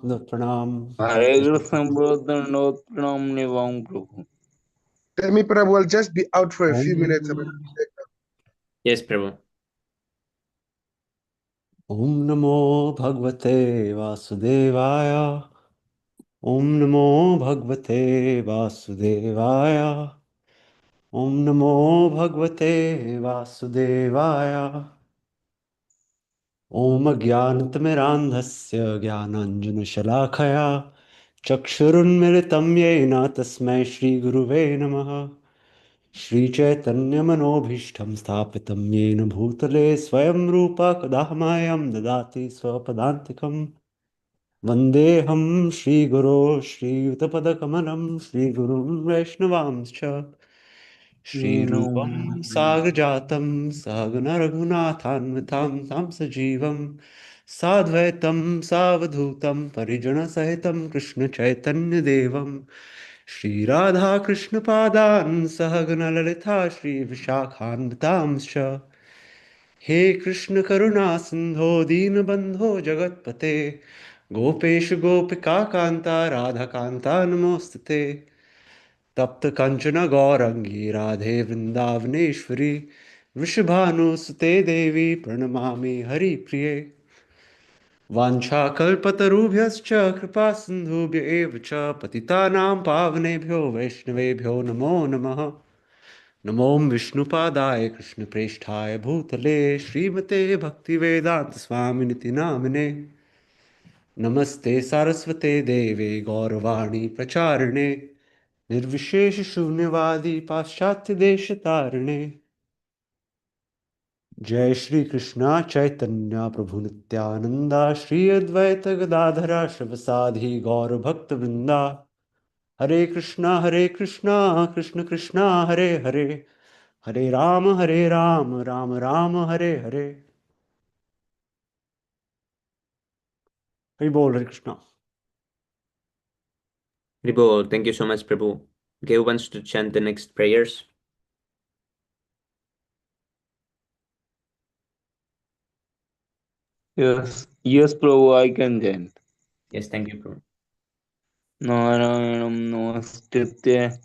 Pranam. Hare Krishna brother, no pranam nivang Prabhu. Tell me, Prabhu, will just be out for a few minutes. Om, Yes, Prabhu. Om Namo Bhagavate Vasudevaya. Om Namo Bhagavate Vasudevaya. Om Namo Bhagavate Vasudevaya. Om Ajnanatimirandhasya Jnananjanashalakaya Chakshurunmilitam Yena Tasmai Shri Guruve Namaha. Shri Chaitanya Manobhishtam Sthapitam Yena Bhutale Swayam Rupa Kadamayam Dadati Swapadantikam Vandeham Shri Guru Shri Utapadakamalam Shri Gurum Vaishnavamscha Shri Rupam Sagrajatam Sagana Raghunathanvitam Samsajivam Sadvaitam Savadhutam Parijana Sahitam Krishna Chaitanya Devam Shri Radha Krishna Padan Sahagana Lalita Shri Vishakhanvitamscha He Krishna Karuna Sindho Deenabandho Jagatpate Gopesh Gopika Kanta Radha Kanta Namostate तप्त कंचन गौरंगी राधे वृंदावनेश्वरी वृषभानुसुते देवी प्रणमामि हरिप्रिये वाञ्छाकल्पतरुभ्यश्च कृपा सिन्धुभ्य एव च पतितानां पावनेभ्यो वैष्णवेभ्यो नमो नमः नमो विष्णुपादाय कृष्णप्रेष्ठाय भूतले श्रीमते भक्तिवेदान्त स्वामिनिति नामिने नमस्ते सारस्वते देवे गौरवाणी प्रचारिणे निर्विशेष शून्यवादी पाश्चात्य देश तारिणे जय श्री कृष्णा चैतन्य प्रभु नित्यानंदा श्री अद्वैत गदाधरा शिवसाधि गौर भक्त वृंदा हरे कृष्णा कृष्ण कृष्णा हरे हरे हरे राम राम राम हरे हरे। हरि बोल हरे Krishna. Prabhu, thank you so much, Prabhu. Okay, who wants to chant the next prayers? Yes, Prabhu, I can chant. Yes, thank you, Prabhu. Narayanam Namastitya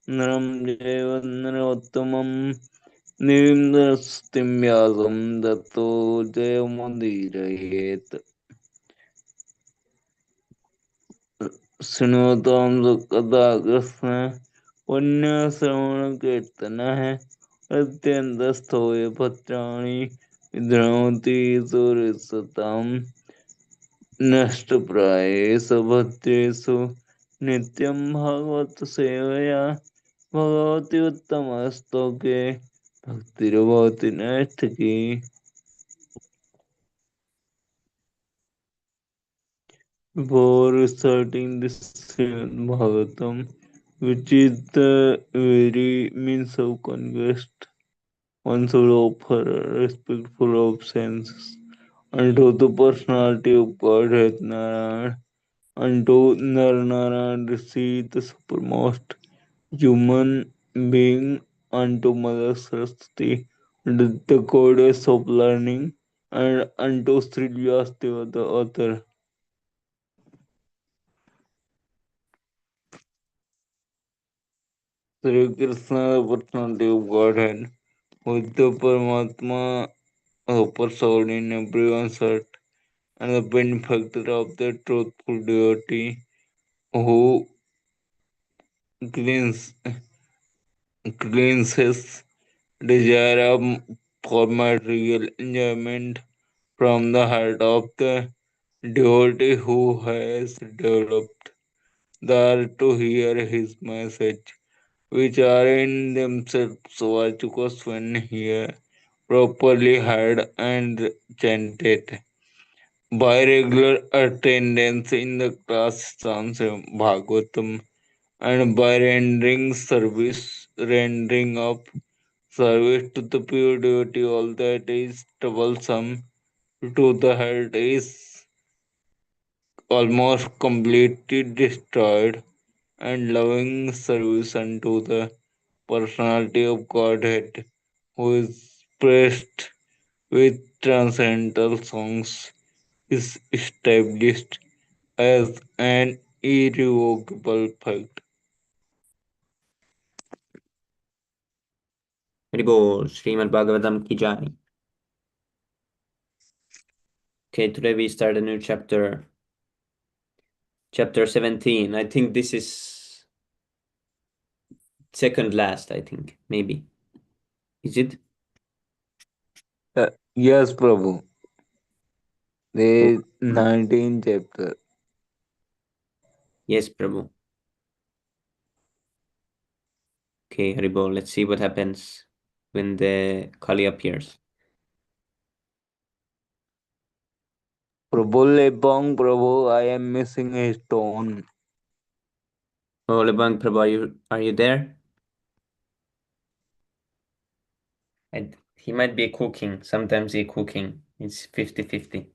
Naram Jeva Narottamam Nirindastim Vyasam Dato Jayamudirayet Srinotam Sukata Krishna Punya Sravana Kirtana Atyantasthoya Patrani Vidranti Surisatam नष्टप्रायेषु भद्रेषु नित्यं भागवत सेवया भगवति उत्तमस्तोके भक्तिर्भवति नैष्ठिकी. Before starting this Bhagavatam, which is the very means of conquest, one should offer a respectful obeisances unto the personality of Godhead Narayana. Unto Narnara Rishi, the supermost human being, unto Mother Saraswati, the goddess of learning, and unto Sri Vyasdeva, the author. Sri Krishna, the personality of Godhead, who is the Paramatma, the soul in everyone's heart, and the benefactor of the truthful devotee, who cleans, cleanses desire for material enjoyment from the heart of the devotee who has developed the art to hear his message, which are in themselves virtuous when here properly heard and chanted. By regular attendance in the class Bhagavatam and by rendering of service to the pure devotee, all that is troublesome to the heart is almost completely destroyed, and loving service unto the personality of Godhead, who is praised with transcendental songs, is established, as an irrevocable fact. Haribol, Śrīmad-Bhāgavatam ki jai. Okay, today we start a new chapter. Chapter 17. I think this is second last, I think, maybe. Is it? Yes, Prabhu. The 19th chapter. Yes, Prabhu. Okay, Haribol, let's see what happens when the Kali appears. Prabhu Lebong, Prabhu, I am missing a stone. Oh, Lebang Prabhu, are you there? And he might be cooking. Sometimes he's cooking. It's 50-50.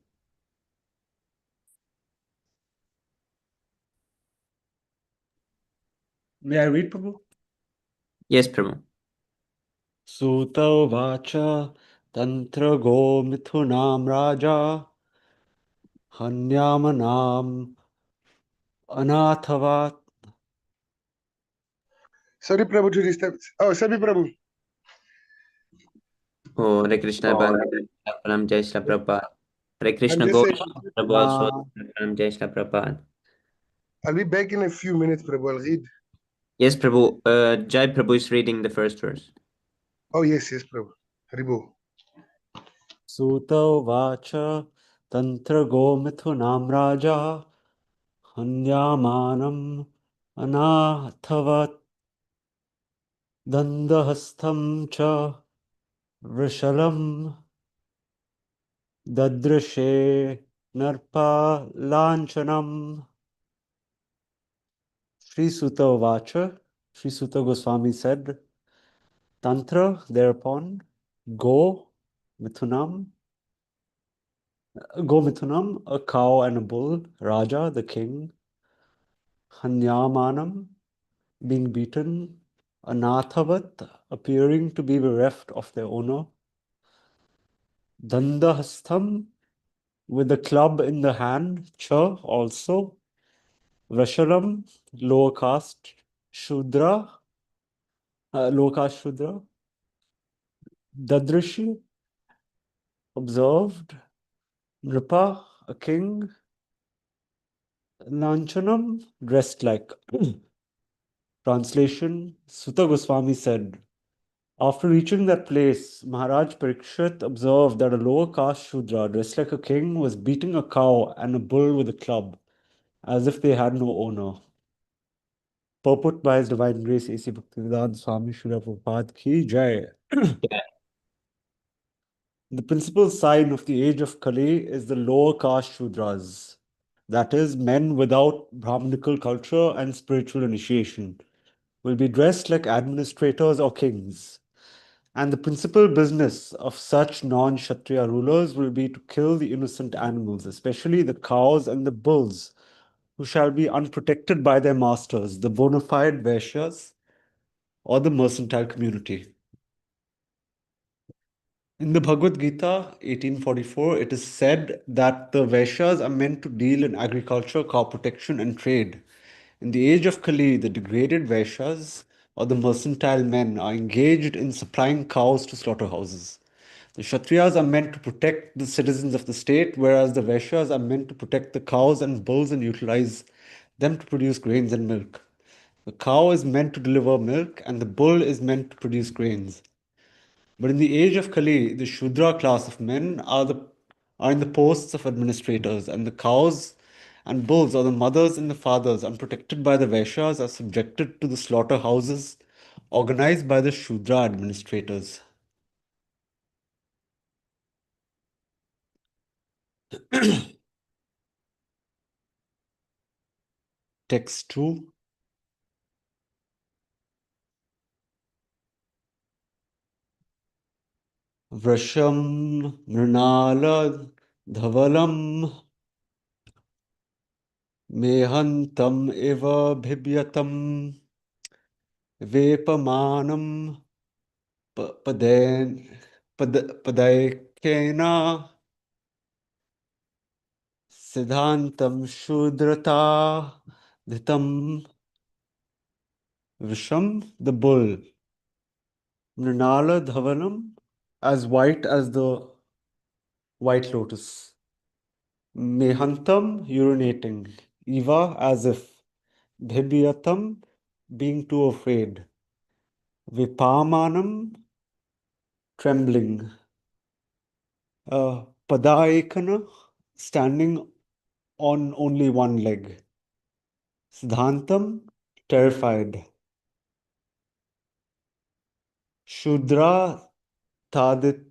May I read, Prabhu? Yes, Prabhu. Suta vacha tantra go mithunam raja hanyamanam anathavat. Sorry, Prabhu, to disturb. Oh, sorry, Prabhu. Oh, Hare Krishna, Bang. Pranam Jai Shri Prabhupada. Hare I'm Krishna, just Go. saying, Prabhu also. Pranam Jai Shri Prabhupada. I'll be back in a few minutes, Prabhu. I'll read. Yes, Prabhu. Jai Prabhu is reading the first verse. Oh, yes, Prabhu. Haribo. Suta vacha tantra go mithunam raja hanyamanam anathavat dandahastham cha vrishalam dadrishe narpa lanchanam. Sri Suta Vacha, Sri Suta Goswami said, Tantra, thereupon, go Mithunam, a cow and a bull, Raja, the king, Hanyamanam, being beaten, Anathavat, appearing to be bereft of their owner, Dandahastham, with a club in the hand, Cha, also, Vasharam, lower caste, Shudra, Dadrishi, observed, Nripa, a king, Lanchanam, dressed like. Translation, Sutta Goswami said, after reaching that place, Maharaj Parikshit observed that a lower caste Shudra, dressed like a king, was beating a cow and a bull with a club, as if they had no owner. Purport by His Divine Grace A.C. Bhaktivedanta Swami Srila Prabhupada Ki Jai. The principal sign of the age of Kali is the lower caste Shudras, that is, men without Brahmanical culture and spiritual initiation, will be dressed like administrators or kings. And the principal business of such non-Kshatriya rulers will be to kill the innocent animals, especially the cows and the bulls, who shall be unprotected by their masters, the bona fide Vaishyas or the mercantile community. In the Bhagavad Gita, 1844, it is said that the Vaishyas are meant to deal in agriculture, cow protection, and trade. In the age of Kali, the degraded Vaishyas, or the mercantile men, are engaged in supplying cows to slaughterhouses. The Kshatriyas are meant to protect the citizens of the state, whereas the Vaishyas are meant to protect the cows and bulls and utilize them to produce grains and milk. The cow is meant to deliver milk, and the bull is meant to produce grains. But in the age of Kali, the Shudra class of men are in the posts of administrators, and the cows and bulls, or the mothers and the fathers, unprotected by the Vaishyas, are subjected to the slaughterhouses organized by the Shudra administrators. Text 2. Vrasham Mrinala Dhavalam Mehantam Eva Bhibyatam Vepamanam Padaikena Siddhantam Shudrata Dhitam Visham, the bull. Mrinala Dhavanam, as white as the white lotus. Mehantam, urinating. Eva, as if. Bhibhyatam, being too afraid. Vipamanam, trembling. Padaikana, standing on only one leg. Siddhantam, terrified. Shudra, Taditam,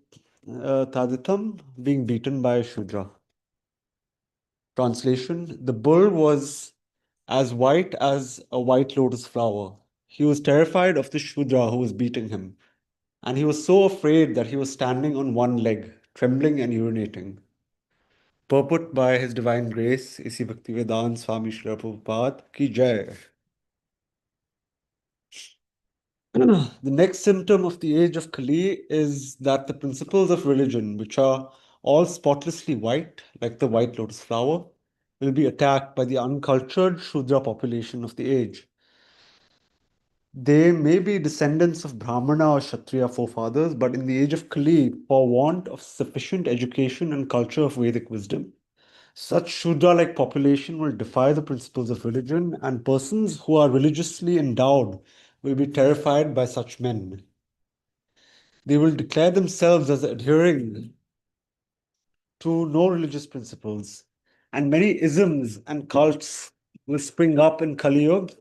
being beaten by a Shudra. Translation: the bull was as white as a white lotus flower. He was terrified of the Shudra who was beating him, and he was so afraid that he was standing on one leg, trembling and urinating. Purport by His Divine Grace, A.C. Bhaktivedanta Swami Srila Prabhupada Ki Jai. The next symptom of the age of Kali is that the principles of religion, which are all spotlessly white, like the white lotus flower, will be attacked by the uncultured Shudra population of the age. They may be descendants of Brahmana or Kshatriya forefathers, but in the age of Kali, for want of sufficient education and culture of Vedic wisdom, such Shudra-like population will defy the principles of religion, and persons who are religiously endowed will be terrified by such men. They will declare themselves as adhering to no religious principles, and many isms and cults will spring up in Kali Yuga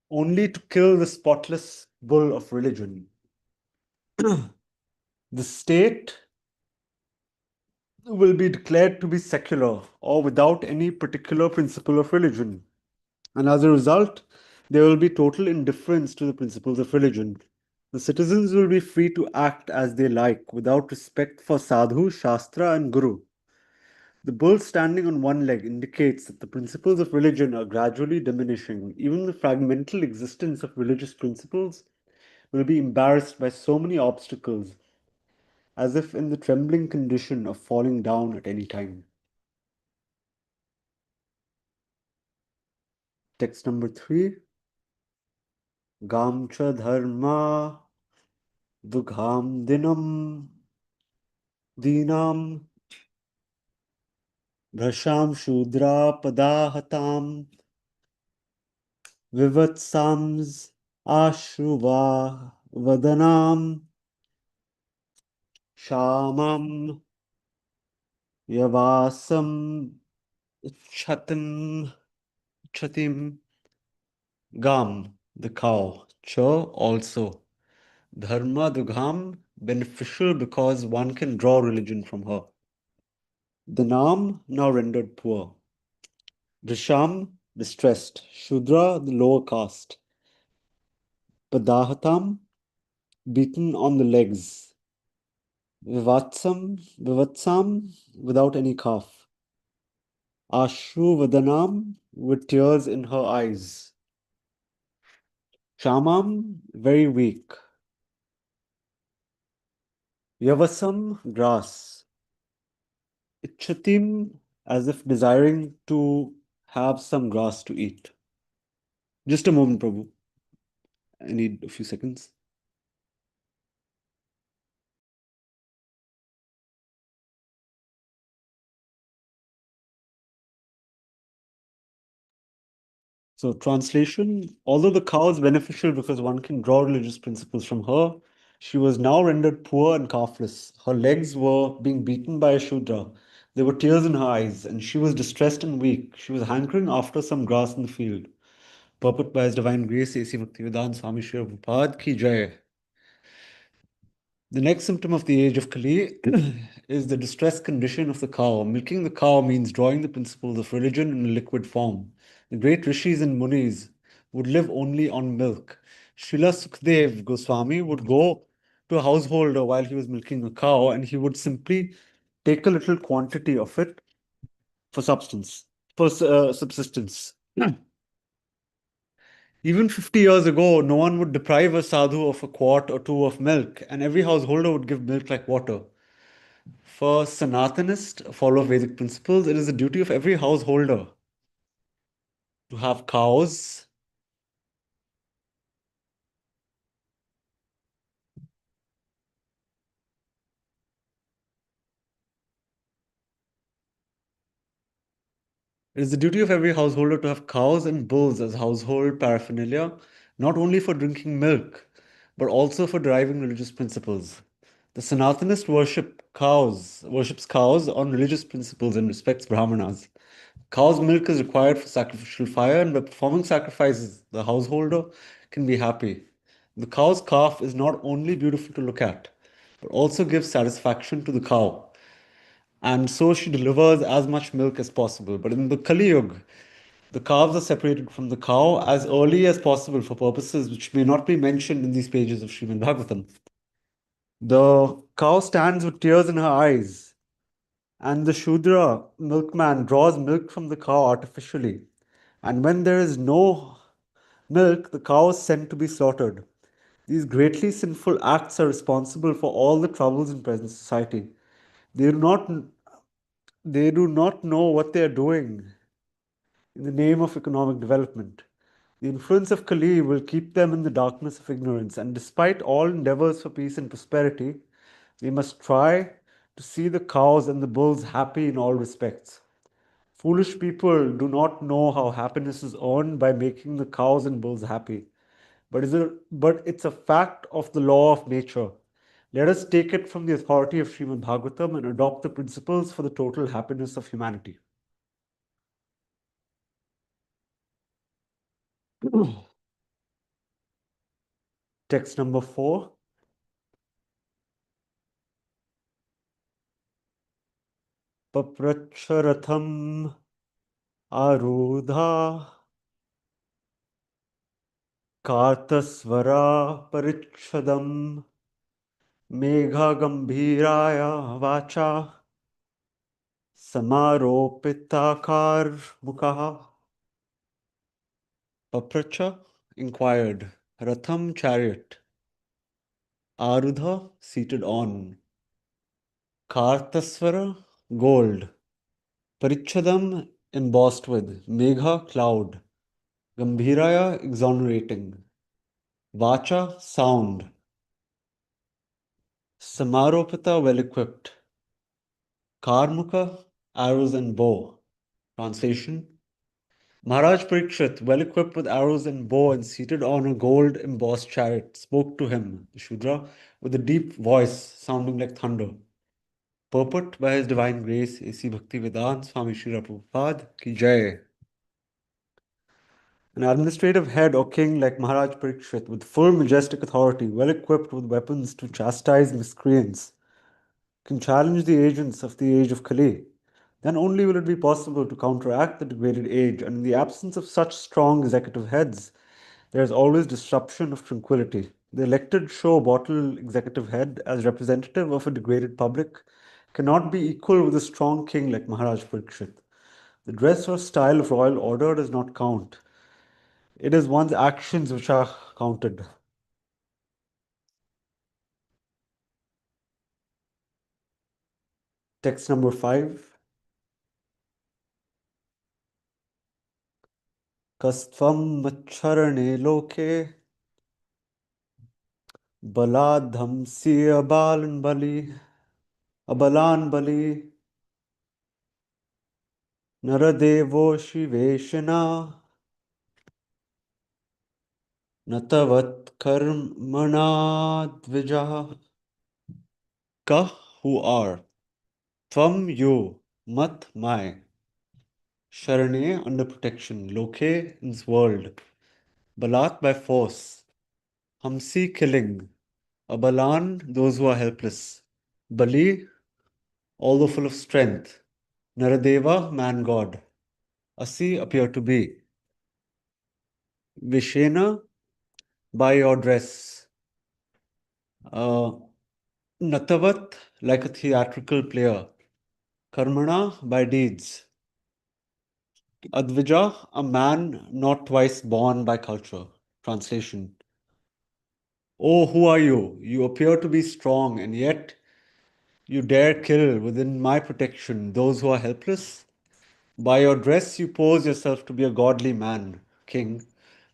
only to kill the spotless bull of religion. The state will be declared to be secular or without any particular principle of religion. And as a result, there will be total indifference to the principles of religion. The citizens will be free to act as they like without respect for sadhu, shastra, and guru. The bull standing on one leg indicates that the principles of religion are gradually diminishing. Even the fragmental existence of religious principles will be embarrassed by so many obstacles, as if in the trembling condition of falling down at any time. Text number 3. Gamcha dharma dugham dinam dinam bhrasham shudra padahatam vivatsams ashruva vadanam shamam yavasam chatim gam, the cow, cha, also. Dharma dugham, beneficial because one can draw religion from her. Dhanam, now rendered poor. Vrisham, distressed. Shudra, the lower caste. Padahatam, beaten on the legs. Vivatsam, without any calf. Ashru vadanam, with tears in her eyes. Shamam, very weak. Yavasam, grass. Ichatim, as if desiring to have some grass to eat. Just a moment, Prabhu. I need a few seconds. So, translation: although the cow is beneficial because one can draw religious principles from her, she was now rendered poor and calfless. Her legs were being beaten by a Shudra. There were tears in her eyes, and she was distressed and weak. She was hankering after some grass in the field. Purport by His Divine Grace, A.C. Bhaktivedanta Swami Srila Prabhupada Ki Jai. The next symptom of the age of Kali is the distressed condition of the cow. Milking the cow means drawing the principles of religion in a liquid form. The great rishis and munis would live only on milk. Srila Sukhdev Goswami would go to a householder while he was milking a cow, and he would simply take a little quantity of it for substance, for subsistence. Even 50 years ago, no one would deprive a sadhu of a quart or two of milk, and every householder would give milk like water. For Sanatanists, a follower of Vedic principles, it is the duty of every householder to have cows. It is the duty of every householder to have cows and bulls as household paraphernalia, not only for drinking milk, but also for deriving religious principles. The Sanatanist worships cows on religious principles and respects Brahmanas. Cow's milk is required for sacrificial fire, and by performing sacrifices, the householder can be happy. The cow's calf is not only beautiful to look at, but also gives satisfaction to the cow. And so she delivers as much milk as possible. But in the Kali Yuga, the calves are separated from the cow as early as possible for purposes which may not be mentioned in these pages of Śrīmad-Bhāgavatam. The cow stands with tears in her eyes, and the Shudra milkman draws milk from the cow artificially. And when there is no milk, the cow is sent to be slaughtered. These greatly sinful acts are responsible for all the troubles in present society. They do not know what they are doing in the name of economic development. The influence of Kali will keep them in the darkness of ignorance, and despite all endeavors for peace and prosperity, they must try to see the cows and the bulls happy in all respects. Foolish people do not know how happiness is earned by making the cows and bulls happy, but it's a fact of the law of nature. Let us take it from the authority of Śrīmad-Bhāgavatam and adopt the principles for the total happiness of humanity. Text number 4. Papracharatham arudha kartasvara parichadam megha gambhiraya vacha samaropitakar mukaha. Papracha inquired, Ratham chariot, Arudha seated on, Kartasvara gold, Parichadam embossed with, Megha cloud, Gambhiraya exonerating, Vacha sound, Samaropita well equipped, Karmuka arrows and bow. Translation: Maharaj Parikshit, well equipped with arrows and bow and seated on a gold embossed chariot, spoke to him, the Shudra, with a deep voice sounding like thunder. Purport by His Divine Grace, A.C. Bhaktivedanta Swami Srila Prabhupada Ki Jai. An administrative head or king like Maharaj Parikshit, with full majestic authority, well equipped with weapons to chastise miscreants, can challenge the agents of the age of Kali. Then only will it be possible to counteract the degraded age, and in the absence of such strong executive heads, there is always disruption of tranquility. The elected show bottle executive head, as representative of a degraded public, cannot be equal with a strong king like Maharaj Parikshit. The dress or style of royal order does not count. It is one's actions which are counted. Text number 5. Kastvam macharane loke baladhamsi abalan bali naradevo shiveshana natavat karmana dvijaha. Kah, who are, tvam, you, mat, my, sharane, under protection, loke, in this world, balat, by force, hamsi, killing, abalan, those who are helpless, bali, although full of strength, naradeva, man god, asi, appear to be, vishena, by your dress, natavat, like a theatrical player, karmana, by deeds, Advija, a man not twice born by culture. Translation: Oh, who are you? You appear to be strong, and yet You dare kill within my protection those who are helpless? By your dress you pose yourself to be a godly man, king,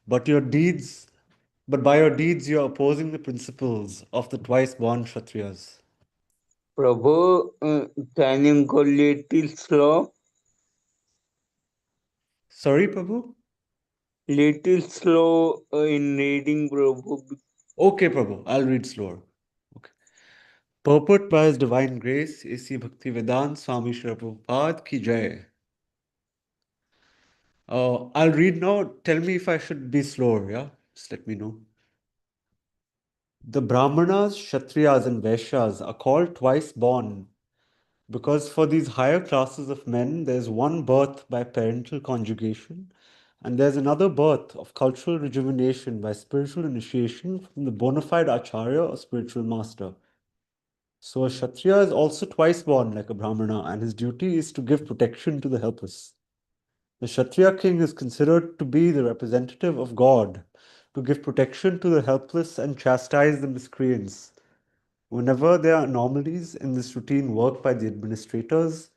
but by your deeds you are opposing the principles of the twice born Kshatriyas. Prabhu, can you go little slow? Sorry, Prabhu? Little slow in reading, Prabhu. Okay, Prabhu, I'll read slower. Okay. Purport by His Divine Grace, A.C. Bhaktivedanta Swami Srila Prabhupada ki jai. I'll read now. Tell me if I should be slower, yeah? Just let me know. The Brahmanas, Kshatriyas, and Vaishyas are called twice born because for these higher classes of men, there's one birth by parental conjugation, and there's another birth of cultural rejuvenation by spiritual initiation from the bona fide acharya or spiritual master. So a Kshatriya is also twice born like a Brahmana, and his duty is to give protection to the helpless. The Kshatriya king is considered to be the representative of God, to give protection to the helpless and chastise the miscreants. Whenever there are anomalies in this routine work by the administrators,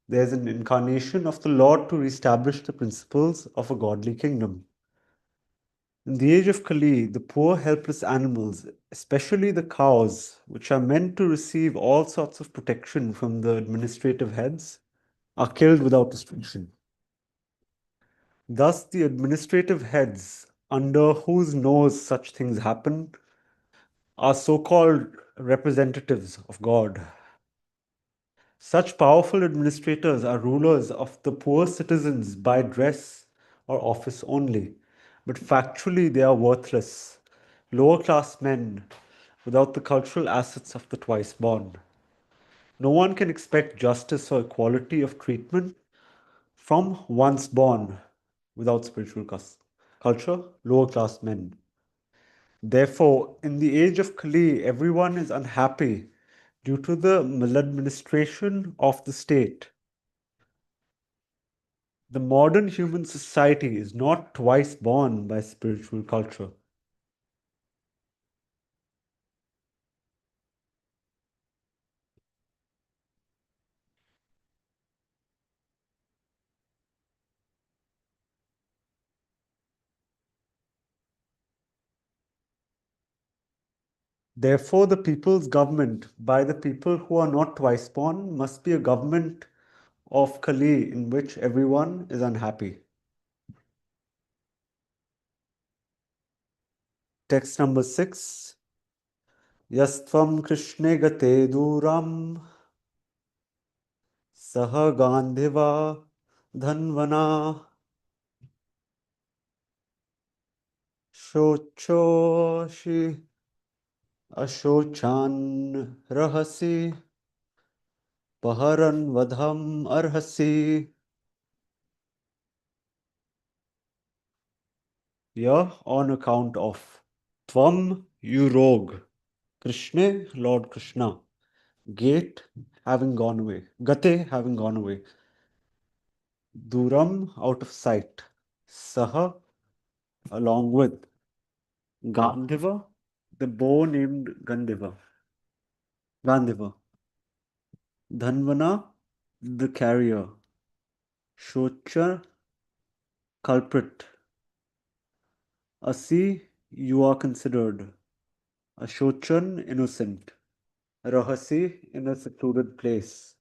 there is an incarnation of the Lord to reestablish the principles of a godly kingdom. In the age of Kali, the poor helpless animals, especially the cows, which are meant to receive all sorts of protection from the administrative heads, are killed without restriction. Thus, the administrative heads, under whose nose such things happen, are so-called representatives of God. Such powerful administrators are rulers of the poor citizens by dress or office only, but factually they are worthless, lower-class men without the cultural assets of the twice born. No one can expect justice or equality of treatment from once born without spiritual culture, lower-class men. Therefore, in the age of Kali, everyone is unhappy due to the maladministration of the state. The modern human society is not twice born by spiritual culture. Therefore, the people's government by the people who are not twice born must be a government of Kali in which everyone is unhappy. Text number 6. Yastvam Krishne gate duram saha gandhiva dhanvana shochoshi ashochan rahasi paharan vadham arhasi. Here on account of Tvam, you rogue. Krishna, Lord Krishna. Gate having gone away. Gate having gone away. Duram, out of sight. Saha, along with. Gandhiva, the bow named Gandhiva. Gandhiva. Dhanvana, the carrier. Shocha, culprit. Asi, you are considered. Ashochan, innocent. Rahasi, in a secluded place.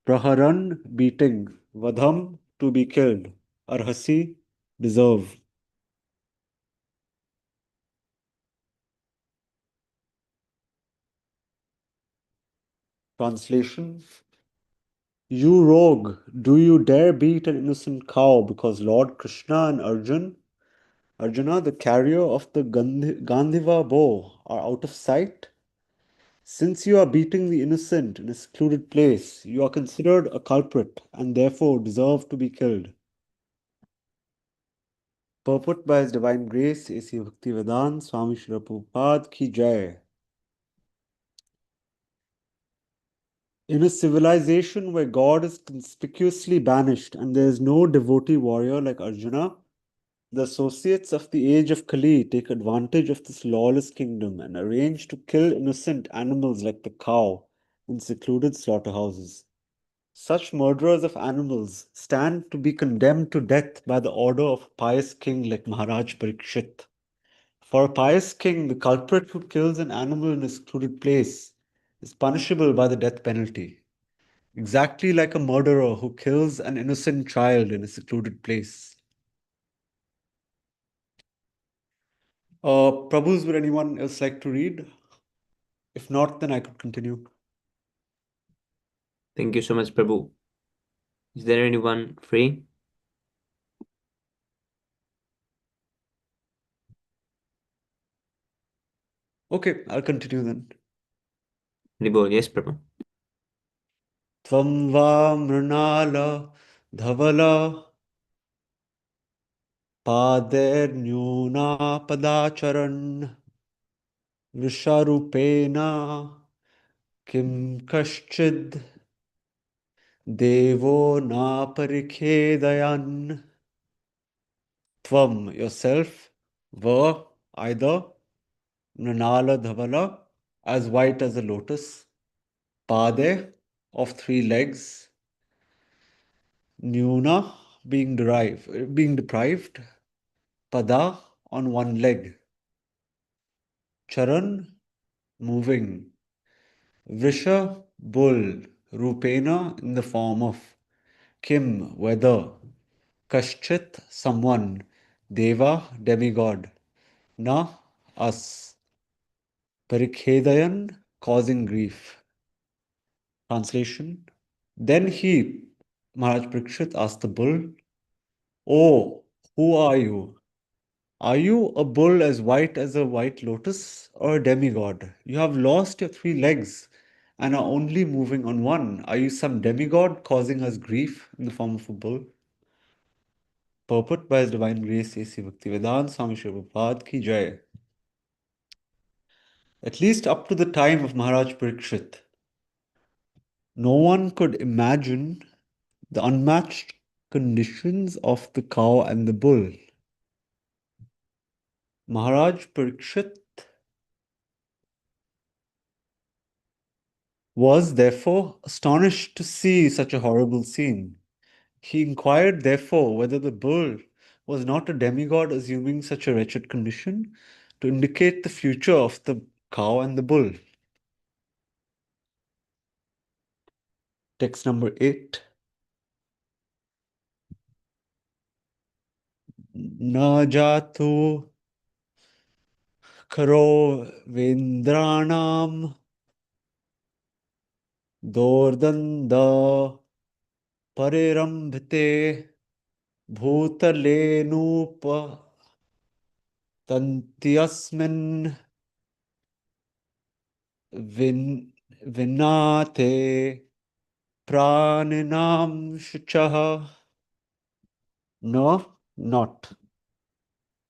Praharan, beating. Vadham, to be killed. Arhasi, deserve. Translation. You rogue, do you dare beat an innocent cow because Lord Krishna and Arjuna, the carrier of the Gandhiva bow, are out of sight? Since you are beating the innocent in a secluded place, you are considered a culprit and therefore deserve to be killed. Purport by His Divine Grace, A.C. Bhaktivedanta Swami Srila Prabhupada ki jai. In a civilization where God is conspicuously banished and there is no devotee warrior like Arjuna, the associates of the age of Kali take advantage of this lawless kingdom and arrange to kill innocent animals like the cow in secluded slaughterhouses. Such murderers of animals stand to be condemned to death by the order of a pious king like Maharaj Parikshit. For a pious king, the culprit who kills an animal in a secluded place is punishable by the death penalty, exactly like a murderer who kills an innocent child in a secluded place. Prabhus, would anyone else like to read? If not, then I could continue. Thank you so much, Prabhu. Is there anyone free? Okay, I'll continue then. Nibol, yes, Prabhu. Tvam va mrunala dhavala pader nyuna padacharan visharupena kim kaschid devo na parikhedayan. Tvam, yourself, va, either, mrunala dhavala, as white as a lotus, pade, of 3 legs, nyuna, being deprived, pada, on 1 leg, charan, moving, vrisha, bull, rupena, in the form of, kim, whether, kashchit, someone, deva, demigod, na, us, parikhedayan, causing grief. Translation. Then he, Maharaj Parikshit, asked the bull, "Oh, who are you? Are you a bull as white as a white lotus or a demigod? You have lost your 3 legs and are only moving on 1. Are you some demigod causing us grief in the form of a bull?" Purport by His Divine Grace A.C. Bhaktivedanta Swami Śrīmad-Bhāgavatam ki jai. At least up to the time of Maharaj Parikshit, no one could imagine the unmatched conditions of the cow and the bull. Maharaj Parikshit was therefore astonished to see such a horrible scene. He inquired therefore whether the bull was not a demigod assuming such a wretched condition to indicate the future of the cow and the bull. Text number 8. Na jatu karo vendranam dordanda parirambhite bhutalenupa tantyasmin vinate praninam shuchaha. No, not.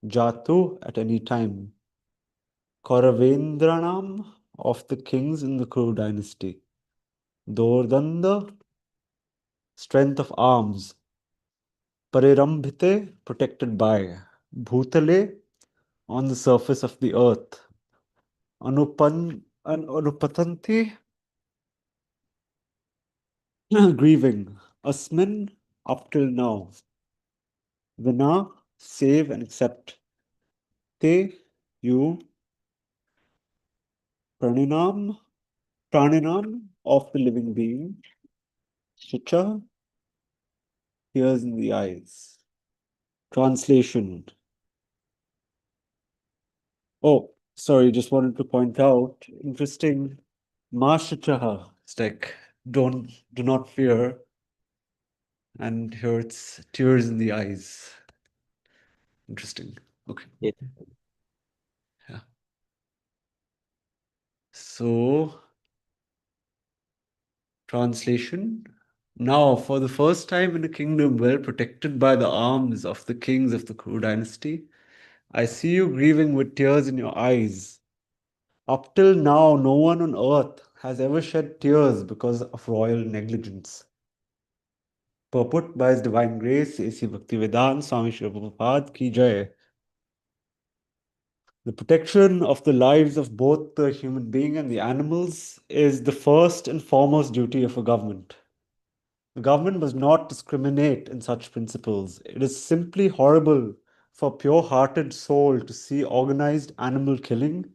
Jatu, at any time. Kauravendranam, of the kings in the Kuru dynasty. Dordanda, strength of arms. Parirambhite, protected by. Bhutale, on the surface of the earth. Anupatanti, grieving. Asmin, up till now. Vina, save and accept. Te, you. Praninam, of the living being. Shicha, tears in the eyes. Translation. Oh, sorry, just wanted to point out, interesting. Ma shichaha, it's like, do not fear. And here it's tears in the eyes. Interesting. Okay. Yeah. Yeah. So, translation. Now, for the first time in a kingdom well protected by the arms of the kings of the Kuru dynasty, I see you grieving with tears in your eyes. Up till now, no one on earth has ever shed tears because of royal negligence. Purport by His Divine Grace A.C. Bhaktivedanta Swami Śrīmad-Bhāgavatam ki jai. The protection of the lives of both the human being and the animals is the first and foremost duty of a government. The government must not discriminate in such principles. It is simply horrible for pure-hearted soul to see organized animal killing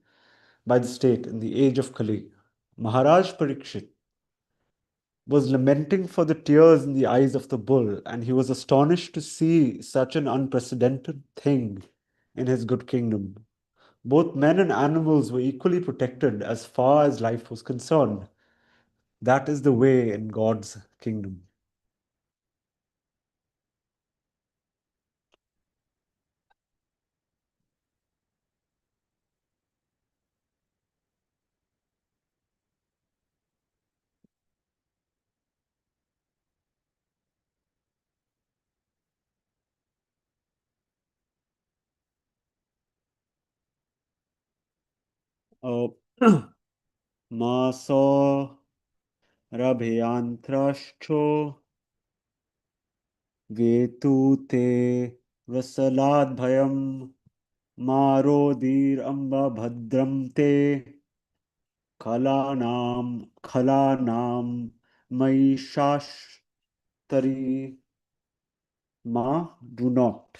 by the state in the age of Kali. Maharaj Parikshit was lamenting for the tears in the eyes of the bull, and he was astonished to see such an unprecedented thing in his good kingdom. Both men and animals were equally protected as far as life was concerned. That is the way in God's kingdom. Maso Rabhyantrashcho Vetu te Vasalad Bhayam Marodir Amba Bhadram te Khalanam Maishashtari Ma do not.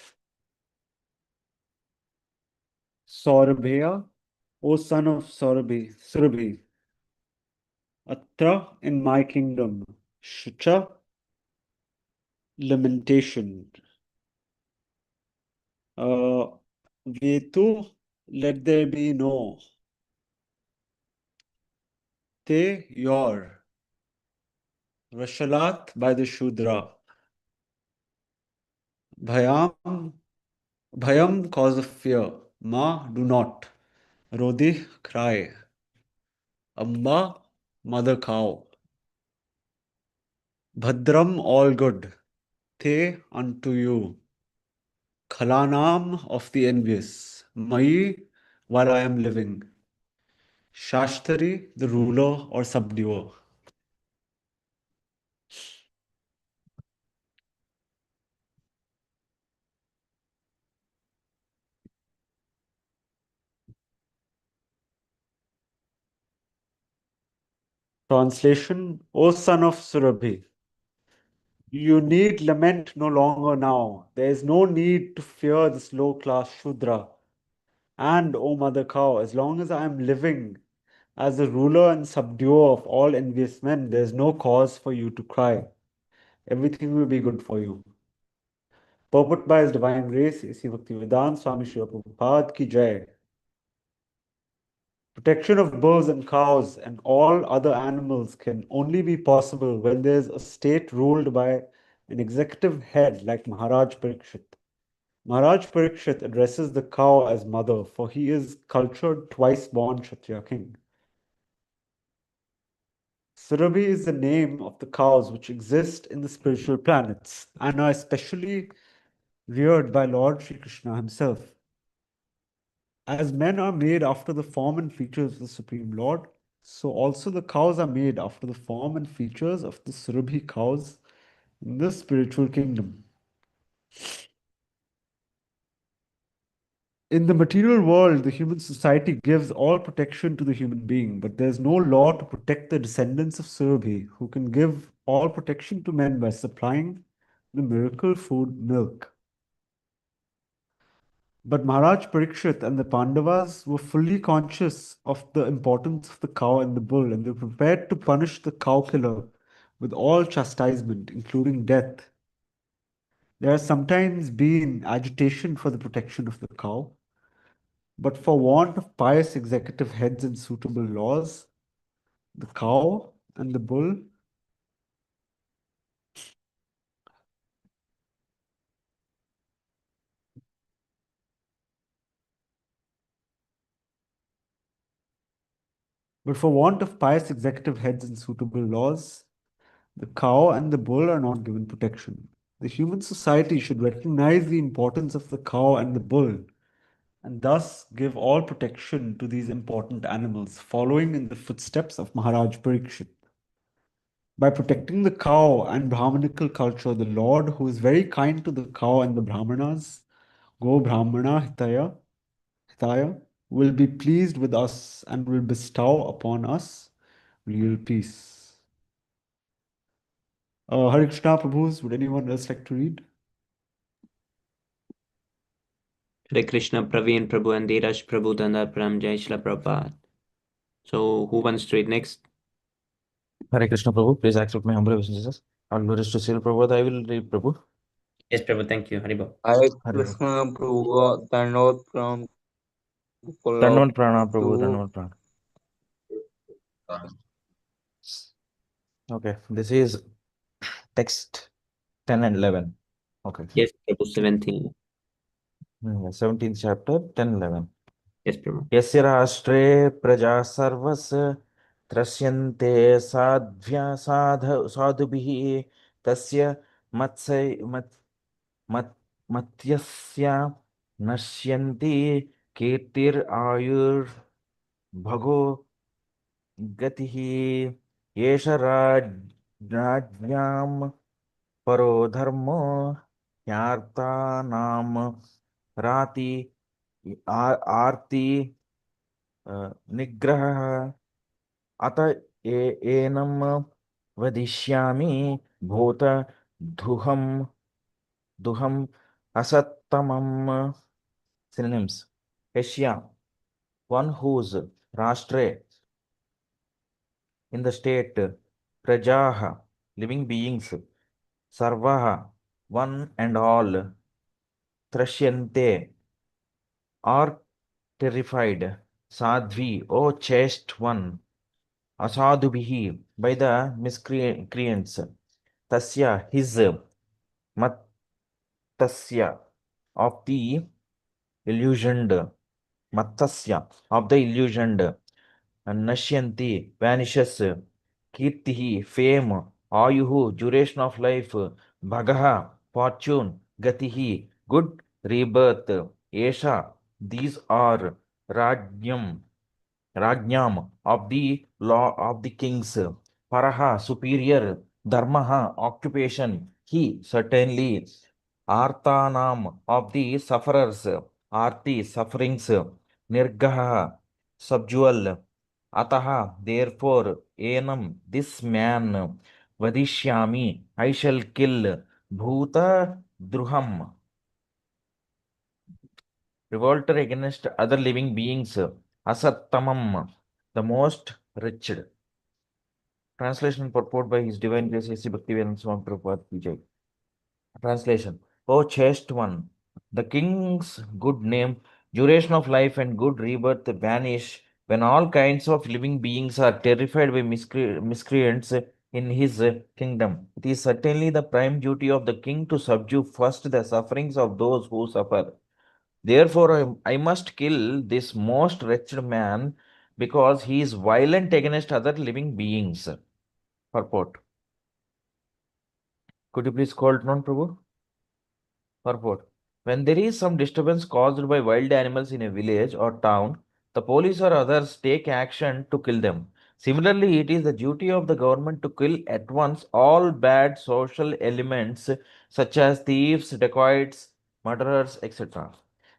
Saurabheya, O son of Surabhi, Atra in my kingdom, Shucha, lamentation. Vetu, let there be no. Te, your. Rashalat, by the Shudra. Bhayam, cause of fear. Ma, do not. Rodi, cry. Amba, mother cow. Bhadram, all good. Te, unto you. Khalanam, of the envious. Mai, while I am living. Shashtari, the ruler or subduer. Translation, O son of Surabhi, you need lament no longer now. There is no need to fear this low-class Shudra. And, O mother cow, as long as I am living as the ruler and subduer of all envious men, there is no cause for you to cry. Everything will be good for you. Purport by His Divine Grace, A.C. Bhaktivedanta Swami Srila Prabhupada Ki Jai. Protection of bulls and cows and all other animals can only be possible when there is a state ruled by an executive head like Maharaj Parikshit. Maharaj Parikshit addresses the cow as mother, for he is cultured, twice-born Kshatriya king. Surabhi is the name of the cows which exist in the spiritual planets and are especially reared by Lord Sri Krishna himself. As men are made after the form and features of the Supreme Lord, so also the cows are made after the form and features of the Surabhi cows in the spiritual kingdom. In the material world, the human society gives all protection to the human being, but there is no law to protect the descendants of Surabhi, who can give all protection to men by supplying the miracle food milk. But Maharaj Parikshit and the Pandavas were fully conscious of the importance of the cow and the bull, and they were prepared to punish the cow killer with all chastisement, including death. There has sometimes been agitation for the protection of the cow, but for want of pious executive heads and suitable laws, the cow and the bull But for want of pious executive heads and suitable laws, the cow and the bull are not given protection. The human society should recognize the importance of the cow and the bull and thus give all protection to these important animals, following in the footsteps of Maharaj Parikshit. By protecting the cow and Brahmanical culture, the Lord, who is very kind to the cow and the Brahmanas, Go Brahmana Hitaya, will be pleased with us and will bestow upon us real peace. Hare Krishna Prabhus, would anyone else like to read? Hare Krishna, Praveen Prabhu and Dheeraj Prabhu, Danda Pram, Jai Shila Prabhupada. So who wants to read next? Hare Krishna Prabhu, please accept my humble obeisances. All glories to Srila Prabhupada. I will read Prabhu. Yes, Prabhu, thank you. Haribol. Hare Hare Krishna Prabhu, Dandavat Pranam Dandavat Pranam Prabhu, to Dandavat Pranam. Okay, this is text 10 and 11. Okay. Yes, Prabhu, 17. 17th chapter, 10, 11. Yes, Prabhu. यस्य राष्ट्रे प्रजा सर्वस् त्रस्यन्ते साधुभिः तस्य मत्यस्य नश्यन्ति कीर्तिरायुर्भगो गतिः एष राज्ञां परो धर्मो ह्यार्तानां राति आर्ति निग्रहः अत एनं वदिष्यामि भूत दुहम् असत्तमम्. Synonyms. Asia, one whose rashtre, in the state, prajaha, living beings, sarvaha, one and all, trashyante, are terrified, sadhvi, O chaste one, asadhubihi, by the miscreants, tasya, his, mattasya, of the illusioned, mattasya, of the illusioned, nashyanti, vanishes, kirtihi, fame, ayuhu, duration of life, bhagaha, fortune, gatihi, good rebirth, esha, these are Rajnyam, of the law of the kings, Paraha, superior, Dharmaha, occupation, he, certainly, Artanam, of the sufferers, Arti, sufferings, Nirgaha, subdual, Ataha, therefore, Enam, this man, Vadishyami, I shall kill, Bhuta Druham, revolter against other living beings, Asattamam, the most wretched. Translation purport by His Divine Grace A.C. Bhaktivedanta Swami Prabhupada Vijay. Translation. O chaste one, the king's good name, duration of life and good rebirth vanish when all kinds of living beings are terrified by miscreants in his kingdom. It is certainly the prime duty of the king to subdue first the sufferings of those who suffer. Therefore, I must kill this most wretched man because he is violent against other living beings. Purport. Could you please call it non, Prabhu? Purport. When there is some disturbance caused by wild animals in a village or town, the police or others take action to kill them. Similarly, it is the duty of the government to kill at once all bad social elements such as thieves, dacoits, murderers, etc.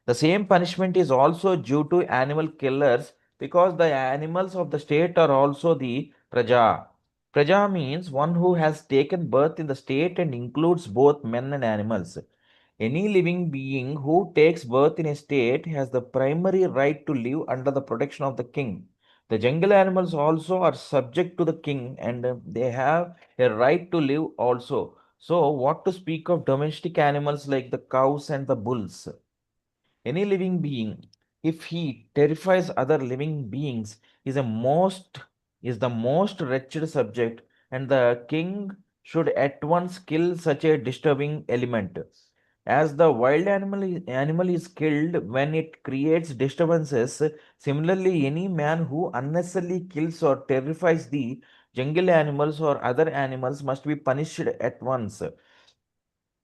The same punishment is also due to animal killers because the animals of the state are also the praja. Praja means one who has taken birth in the state and includes both men and animals. Any living being who takes birth in a state has the primary right to live under the protection of the king. The jungle animals also are subject to the king and they have a right to live also. So, what to speak of domestic animals like the cows and the bulls? Any living being, if he terrifies other living beings, is the most wretched subject, and the king should at once kill such a disturbing element. As the wild animal is killed when it creates disturbances, similarly, any man who unnecessarily kills or terrifies the jungle animals or other animals must be punished at once.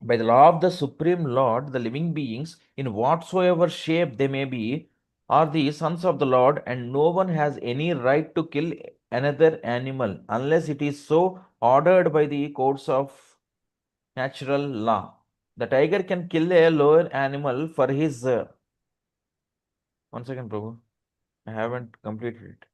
By the law of the Supreme Lord, the living beings, in whatsoever shape they may be, are the sons of the Lord, and no one has any right to kill another animal unless it is so ordered by the courts of natural law. The tiger can kill a lower animal for his. One second, Prabhu. I haven't completed it.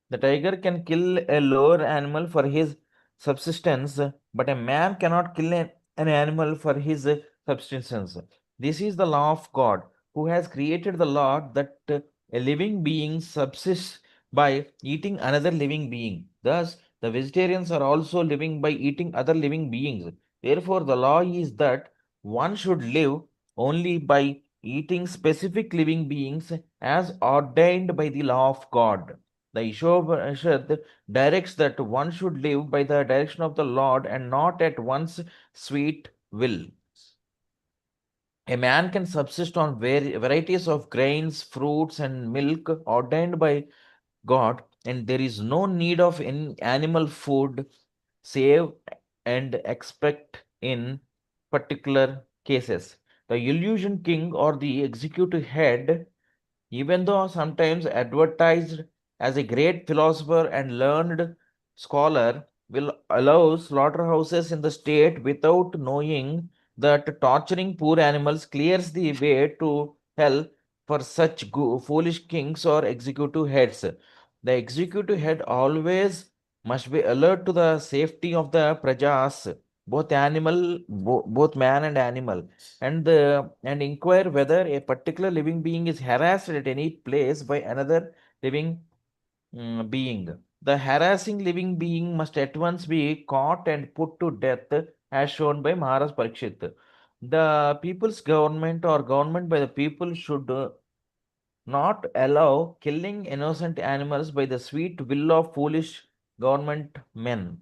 The tiger can kill a lower animal for his subsistence, but a man cannot kill an animal for his subsistence. This is the law of God, who has created the law that a living being subsists by eating another living being. Thus, the vegetarians are also living by eating other living beings. Therefore, the law is that one should live only by eating specific living beings as ordained by the law of God. The Ishopanishad directs that one should live by the direction of the Lord and not at one's sweet will. A man can subsist on varieties of grains, fruits, and milk ordained by God, and there is no need of any animal food save and expect in particular cases. The illusion king or the executive head, even though sometimes advertised as a great philosopher and learned scholar, will allow slaughterhouses in the state without knowing that torturing poor animals clears the way to hell for such foolish kings or executive heads. The executive head always must be alert to the safety of the prajas, both man and animal, and inquire whether a particular living being is harassed at any place by another living being. The harassing living being must at once be caught and put to death, as shown by Maharaj Parikshit. The people's government or government by the people should not allow killing innocent animals by the sweet will of foolish government men.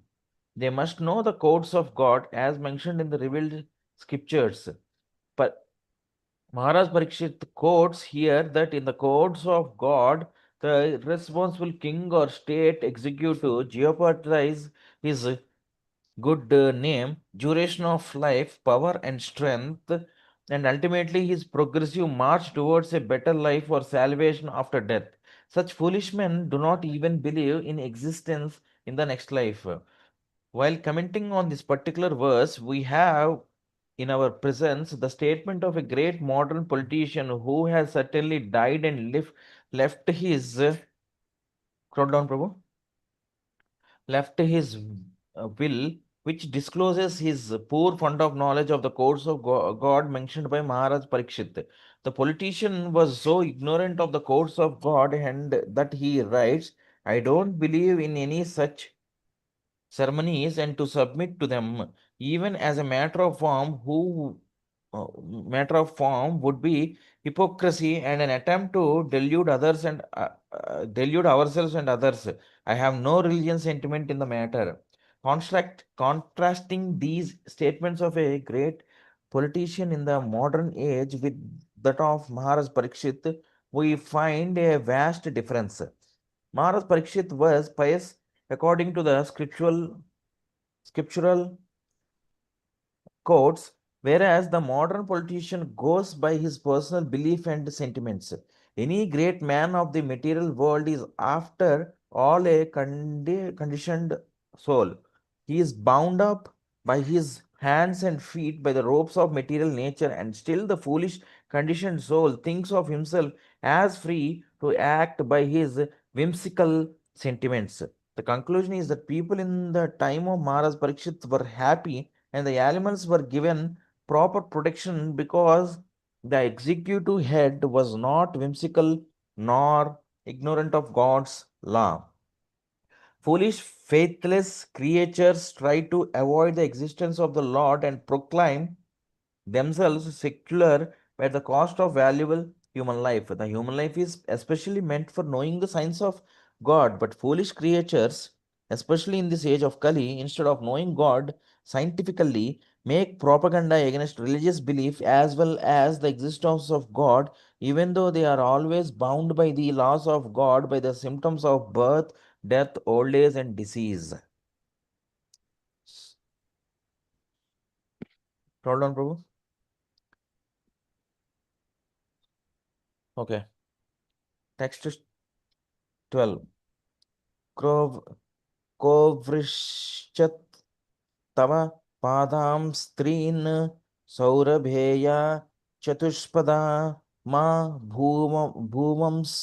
They must know the codes of God as mentioned in the revealed scriptures. But Maharaj Parikshit quotes here that in the codes of God, the irresponsible king or state executive jeopardize his good name, duration of life, power, and strength, and ultimately his progressive march towards a better life or salvation after death. Such foolish men do not even believe in existence in the next life. While commenting on this particular verse, we have in our presence the statement of a great modern politician who has certainly died and left his scroll down, Prabhu, left his will, which discloses his poor fund of knowledge of the codes of God mentioned by Maharaj Parikshit. The politician was so ignorant of the codes of God and that he writes, I don't believe in any such ceremonies and to submit to them even as a matter of form would be hypocrisy and an attempt to delude others and delude ourselves and others. I have no religious sentiment in the matter. Contrasting these statements of a great politician in the modern age with that of Maharaj Parikshit, we find a vast difference. Maharaj Parikshit was pious according to the scriptural codes, whereas the modern politician goes by his personal belief and sentiments. Any great man of the material world is, after all, a conditioned soul. He is bound up by his hands and feet by the ropes of material nature, and still the foolish conditioned soul thinks of himself as free to act by his whimsical sentiments. The conclusion is that people in the time of Maharaj Parikshit were happy and the animals were given proper protection because the executive head was not whimsical nor ignorant of God's law. Foolish, faithless creatures try to avoid the existence of the Lord and proclaim themselves secular at the cost of valuable human life. The human life is especially meant for knowing the signs of God, but foolish creatures, especially in this age of Kali, instead of knowing God scientifically, make propaganda against religious belief as well as the existence of God, even though they are always bound by the laws of God by the symptoms of birth, death, old age, and disease. Hold on, Prabhu. Okay. Text 12. कोवृश्चत् तव पादां स्त्रीन् सौरभेया चतुष्पदा मा भूमंस्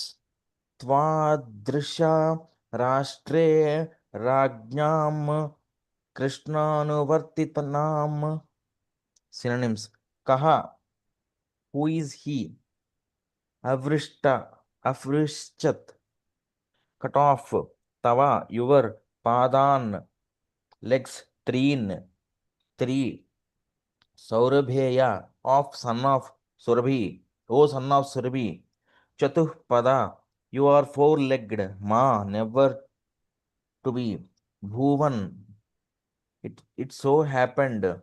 Twadrisha Rashtre Rajñam Krishnanuvartitanam. Synonyms. Kaha, who is he? Avrishta, Avrishat, cut off. Tava, your. Padan, legs. Treen, three. Saurabheya, of son of Surabhi, O son of Surabhi. Chatuh Pada, you are four-legged. Ma, never to be. Bhuvan, it so happened.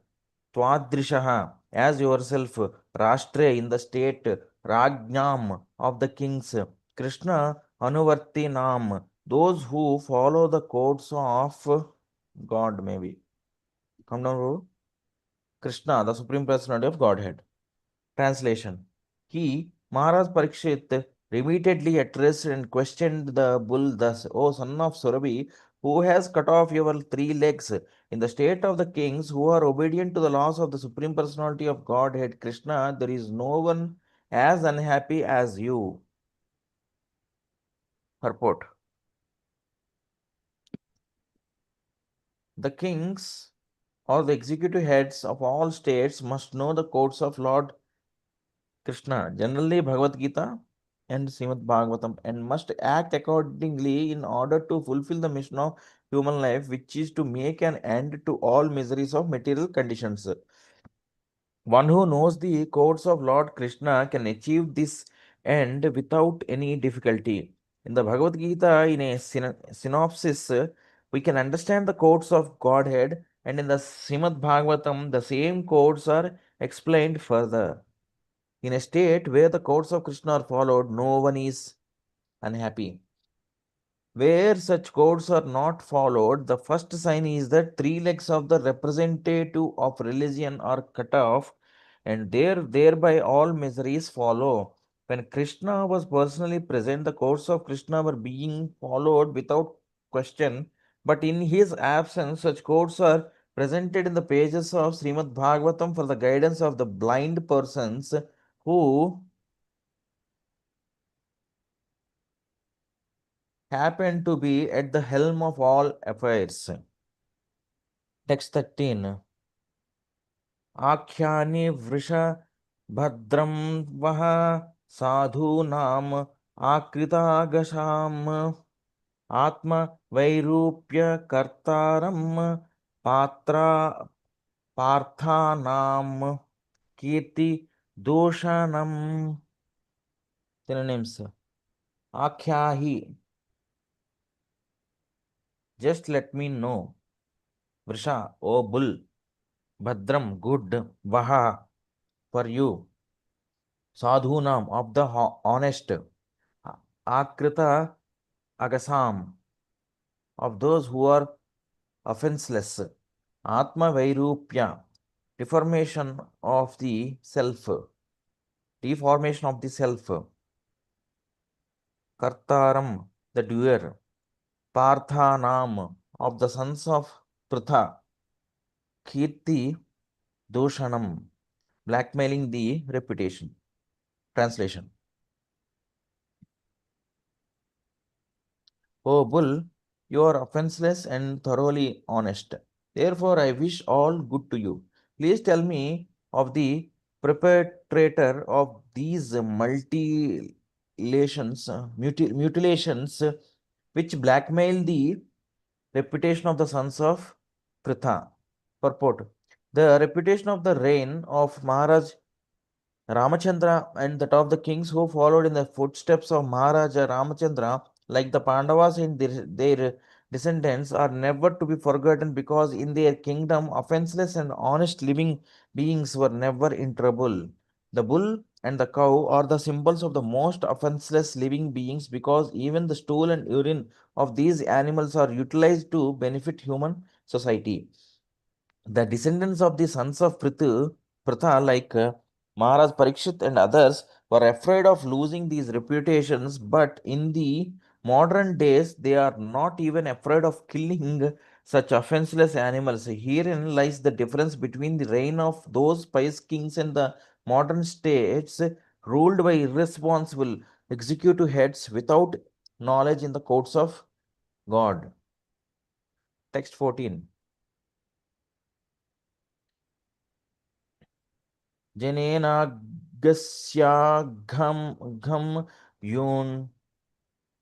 Twadrishaha, as yourself. Rashtre, in the state. Rajñam, of the kings. Krishna, Anuvarti Nam, those who follow the codes of God, maybe. Come down, bro. Krishna, the Supreme Personality of Godhead. Translation. He, Maharaj Parikshit, repeatedly addressed and questioned the bull thus, O son of Surabhi, who has cut off your three legs? In the state of the kings who are obedient to the laws of the Supreme Personality of Godhead, Krishna, there is no one as unhappy as you. Purport. The kings or the executive heads of all states must know the codes of Lord Krishna, generally Bhagavad Gita and Śrīmad-Bhāgavatam, and must act accordingly in order to fulfill the mission of human life, which is to make an end to all miseries of material conditions. One who knows the codes of Lord Krishna can achieve this end without any difficulty. In the Bhagavad Gita, in a synopsis, we can understand the codes of Godhead, and in the Śrīmad-Bhāgavatam, the same codes are explained further. In a state where the codes of Krishna are followed, no one is unhappy. Where such codes are not followed, the first sign is that three legs of the representative of religion are cut off, and thereby all miseries follow. When Krishna was personally present, the codes of Krishna were being followed without question, but in his absence, such codes are presented in the pages of Śrīmad-Bhāgavatam for the guidance of the blind persons who happen to be at the helm of all affairs. Text 13. Akhyani vrisha bhadram vaha sadhunam akritagasham atma vairupya kartaram patra parthanam kirti doshanam. Synonyms. Akhyahi, just let me know. Vrisha, O bull. Bhadram, good. Vaha, for you. Sadhunam, of the honest. Akrita agasam, of those who are offenseless. Atma vairupya, deformation of the self. Deformation of the self. Kartaram, the doer. Parthanam, of the sons of Pritha. Kirti doshanam, blackmailing the reputation. Translation. O bull, you are offenseless and thoroughly honest. Therefore, I wish all good to you. Please tell me of the perpetrator of these mutilations which blackmail the reputation of the sons of Pritha. Purport. The reputation of the reign of Maharaj Ramachandra and that of the kings who followed in the footsteps of Maharaja Ramachandra, like the Pandavas and their descendants, are never to be forgotten because in their kingdom, offenseless and honest living beings were never in trouble. The bull and the cow are the symbols of the most offenseless living beings because even the stool and urine of these animals are utilized to benefit human society. The descendants of the sons of Pritha, like Maharaj Parikshit and others, were afraid of losing these reputations, but in the modern days, they are not even afraid of killing such offenseless animals. Herein lies the difference between the reign of those pious kings and the modern states ruled by irresponsible executive heads without knowledge in the courts of God. Text 14. Janenagasyagham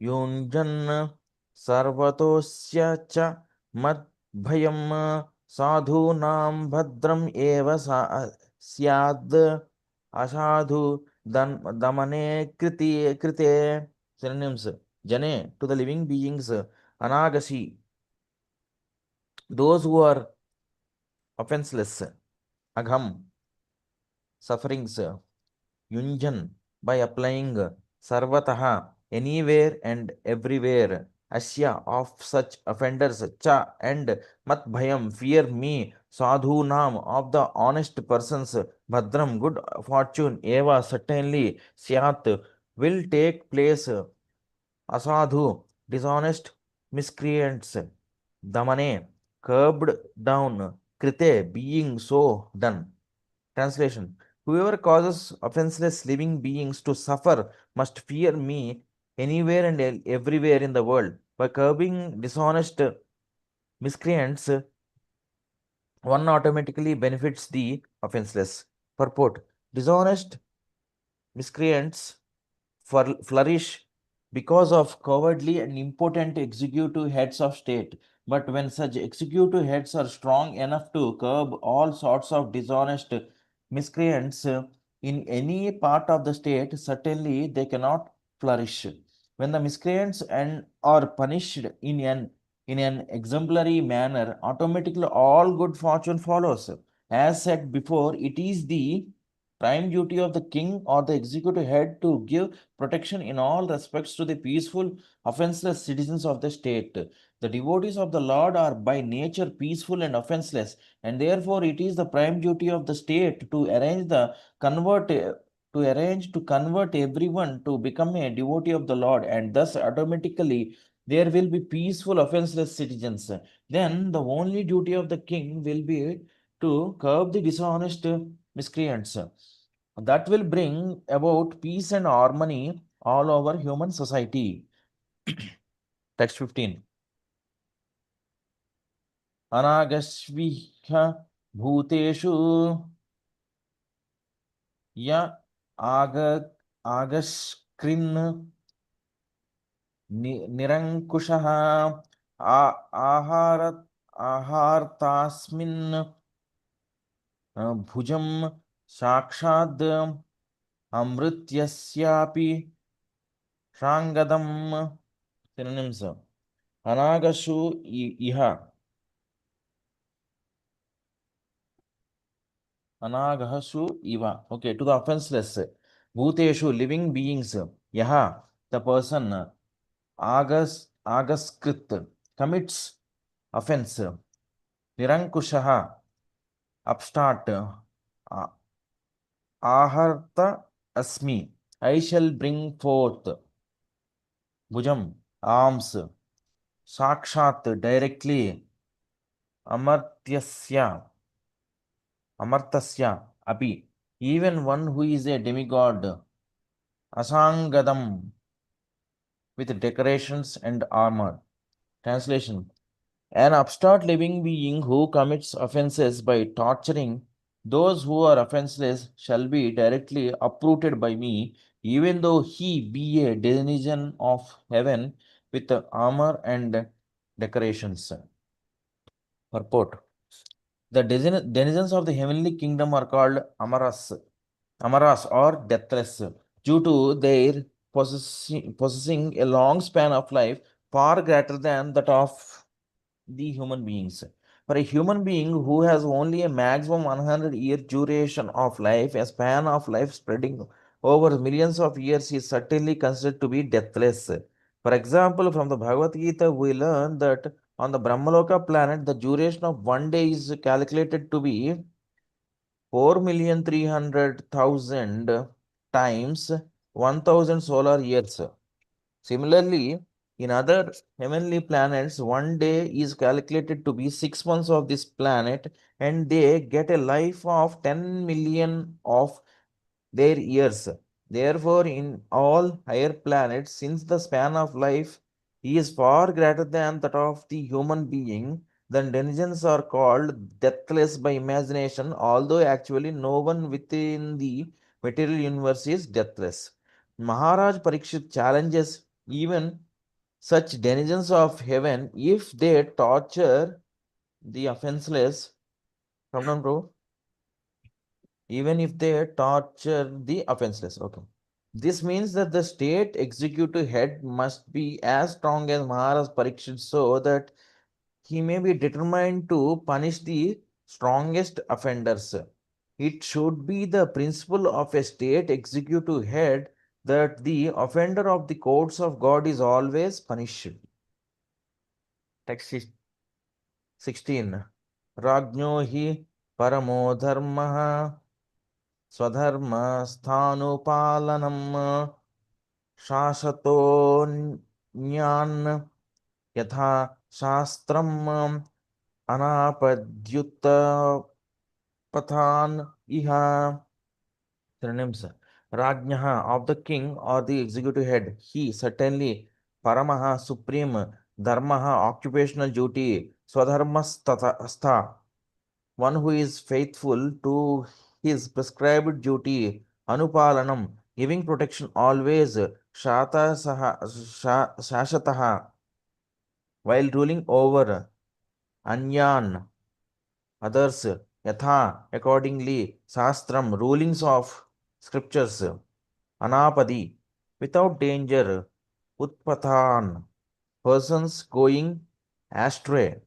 yunjan sarvatosya cha madbhayam sadhunam bhadram eva syad ashadhu damane krite. Synonyms: Jane, to the living beings; Anagasi, those who are offenseless; Agham, sufferings; Yunjan, by applying; Sarvataha, anywhere and everywhere; Asya, of such offenders; Cha, and Matbhayam, fear me; Sadhunam, of the honest persons; Bhadram, good fortune; Eva, certainly; Syat, will take place; Asadhu, dishonest miscreants; Damane, curbed down; Krite, being so done. Translation: whoever causes offenseless living beings to suffer must fear me anywhere and everywhere in the world. By curbing dishonest miscreants, one automatically benefits the offenseless. Purport: dishonest miscreants flourish because of cowardly and impotent executive heads of state. But when such executive heads are strong enough to curb all sorts of dishonest miscreants in any part of the state, certainly they cannot flourish. When the miscreants are punished in an exemplary manner, automatically all good fortune follows. As said before, it is the prime duty of the king or the executive head to give protection in all respects to the peaceful, offenseless citizens of the state. The devotees of the Lord are by nature peaceful and offenseless, and therefore it is the prime duty of the state to arrange to convert everyone to become a devotee of the Lord, and thus automatically there will be peaceful, offenseless citizens. Then the only duty of the king will be to curb the dishonest miscreants. That will bring about peace and harmony all over human society. Text 15. Anagasvihya bhuteshu ya agaskrin nirankushaha ahartasmin bhujam sakshad amrityasyapi shangadam. Synonyms: Anagashu iha. Anagahasu iva. Okay, to the offenseless. Bhuteshu, living beings. Yaha, the person. Agaskrit, commits offense. Nirankushaha, upstart. Aharta asmi, I shall bring forth. Bhujam, arms. Sakshat, directly. Amartyasya, api, even one who is a demigod. Asangadam, with decorations and armor. Translation: an upstart living being who commits offenses by torturing those who are offenseless shall be directly uprooted by me, even though he be a denizen of heaven with armor and decorations. Purport: the denizens of the heavenly kingdom are called Amaras or deathless, due to their possessing a long span of life far greater than that of the human beings. For a human being who has only a maximum 100-year duration of life, a span of life spreading over millions of years is certainly considered to be deathless. For example, from the Bhagavad Gita, we learn that on the Brahmaloka planet, the duration of one day is calculated to be 4,300,000 times 1,000 solar years. Similarly, in other heavenly planets, one day is calculated to be 6 months of this planet, and they get a life of 10 million of their years. Therefore, in all higher planets, since the span of life is far greater than that of the human being, the denizens are called deathless by imagination, although actually no one within the material universe is deathless. Maharaj Parikshit challenges even such denizens of heaven if they torture the offenseless. Come down, bro. Even if they torture the offenseless. Okay. This means that the state executive head must be as strong as Maharaj Parikshit so that he may be determined to punish the strongest offenders. It should be the principle of a state executive head that the offender of the courts of God is always punished. Text 16. Rajno hi paramo dharmaha स्वधर्मस्थानुपालनम् शासतोऽन्यान् यथा शास्त्रम् अनापद्युत्पथान् इह. Synonyms. Rajnah of the king or the executive head. He certainly. Paramaha supreme. Dharmaha occupational duty. Swadharmastha one who is faithful to his prescribed duty, anupalanam, giving protection always, shashataha, while ruling over, anyan, others, yatha, accordingly, sastram, rulings of scriptures, anapadi, without danger, utpathan, persons going astray,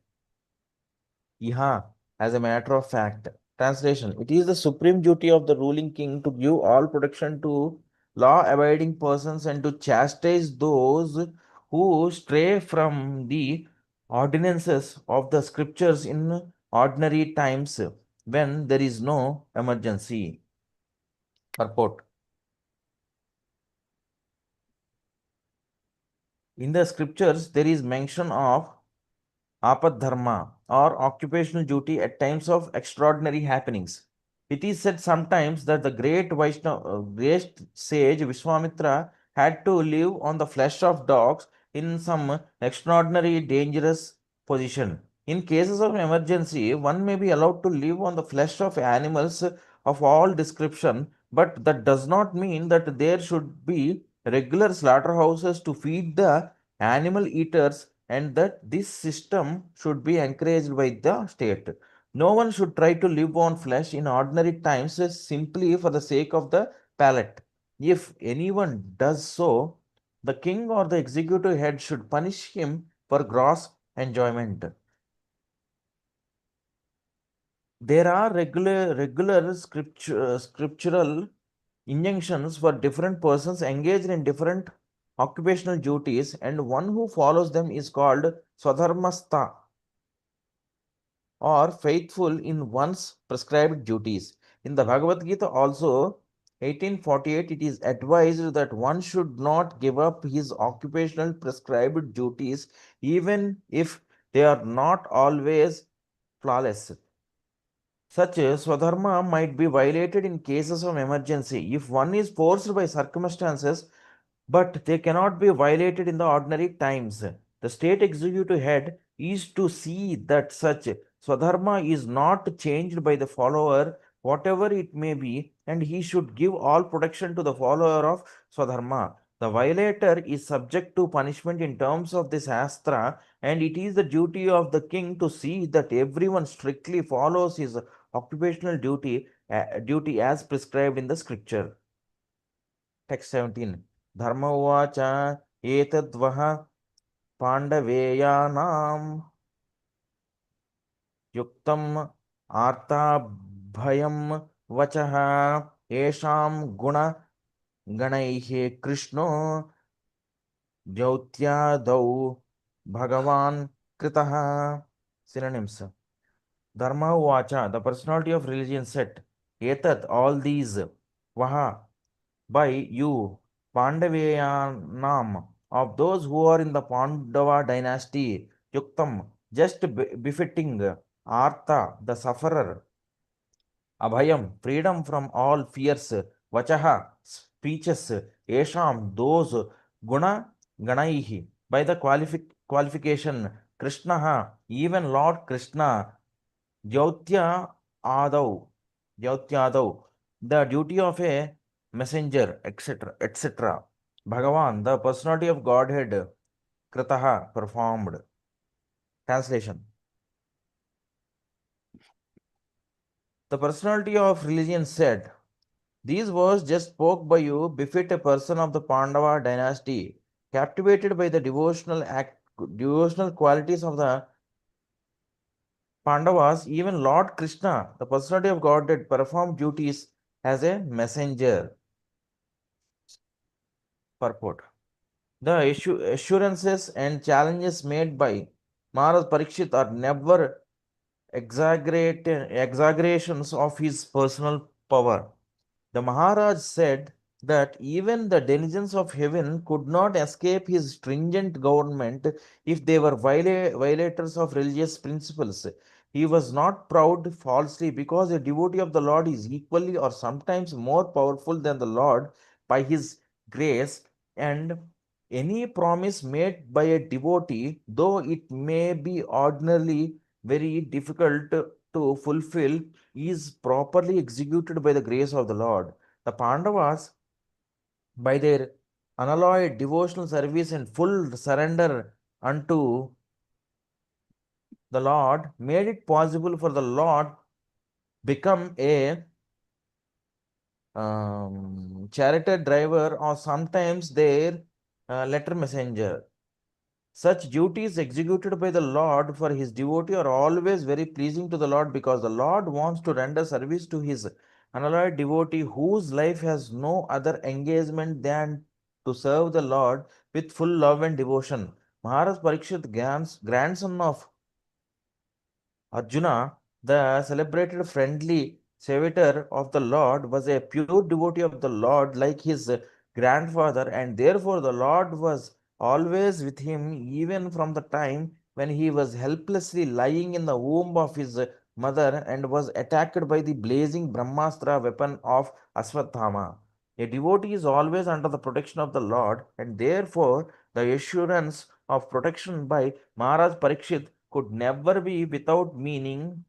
iha, as a matter of fact. Translation. It is the supreme duty of the ruling king to give all protection to law-abiding persons and to chastise those who stray from the ordinances of the scriptures in ordinary times when there is no emergency. Purport. In the scriptures, there is mention of apadharma or occupational duty at times of extraordinary happenings. It is said sometimes that the great great sage Vishwamitra had to live on the flesh of dogs in some extraordinary dangerous position. In cases of emergency, one may be allowed to live on the flesh of animals of all description, but that does not mean that there should be regular slaughterhouses to feed the animal eaters and that this system should be encouraged by the state. No one should try to live on flesh in ordinary times simply for the sake of the palate. If anyone does so, the king or the executive head should punish him for gross enjoyment. There are regular scriptural injunctions for different persons engaged in different occupational duties, and one who follows them is called swadharmastha or faithful in one's prescribed duties. In the Bhagavad Gita also 1848 it is advised that one should not give up his occupational prescribed duties even if they are not always flawless. Such swadharma might be violated in cases of emergency if one is forced by circumstances, but they cannot be violated in the ordinary times. The state executive head is to see that such swadharma is not changed by the follower, whatever it may be, and he should give all protection to the follower of swadharma. The violator is subject to punishment in terms of this astra, and it is the duty of the king to see that everyone strictly follows his occupational duty as prescribed in the scripture. Text 17. Dharma uvacha etadvaha पाण्डवेयानां युक्तम् आर्ताभयं वचः येषां गुणगणैः कृष्णो द्यौत्यादौ भगवान् कृतः. Synonyms. Dharma Uvacha, the personality of religion said, Etat, all these, Vaha, by you, Pandaveyanam, of those who are in the Pandava dynasty, Yuktam, just befitting, Artha, the sufferer, Abhayam, freedom from all fears, Vachaha, speeches, Esham, those Guna Ganaihi. By the qualification, Krishna, even Lord Krishna, Jyotya Adau, the duty of a messenger, etc., etc. Bhagavan, the personality of Godhead, Kritaha, performed. Translation. The personality of religion said, "These words just spoke by you befit a person of the Pandava dynasty, captivated by the devotional qualities of the Pandavas. Even Lord Krishna, the personality of Godhead, performed duties as a messenger." Purport. The assurances and challenges made by Maharaj Parikshit are never exaggerations of his personal power. The Maharaj said that even the denizens of heaven could not escape his stringent government if they were violators of religious principles. He was not proud falsely because a devotee of the Lord is equally or sometimes more powerful than the Lord by his grace, and any promise made by a devotee, though it may be ordinarily very difficult to fulfill, is properly executed by the grace of the Lord. The Pandavas, by their unalloyed devotional service and full surrender unto the Lord, made it possible for the Lord become a chariot driver or sometimes their letter messenger. Such duties executed by the Lord for his devotee are always very pleasing to the Lord, because the Lord wants to render service to his unalloyed devotee whose life has no other engagement than to serve the Lord with full love and devotion. Maharaj Parikshit, grandson of Arjuna, the celebrated friendly servitor of the Lord, was a pure devotee of the Lord like his grandfather, and therefore the Lord was always with him even from the time when he was helplessly lying in the womb of his mother and was attacked by the blazing Brahmastra weapon of Aswathama. A devotee is always under the protection of the Lord, and therefore the assurance of protection by Maharaj Parikshit could never be without meaning.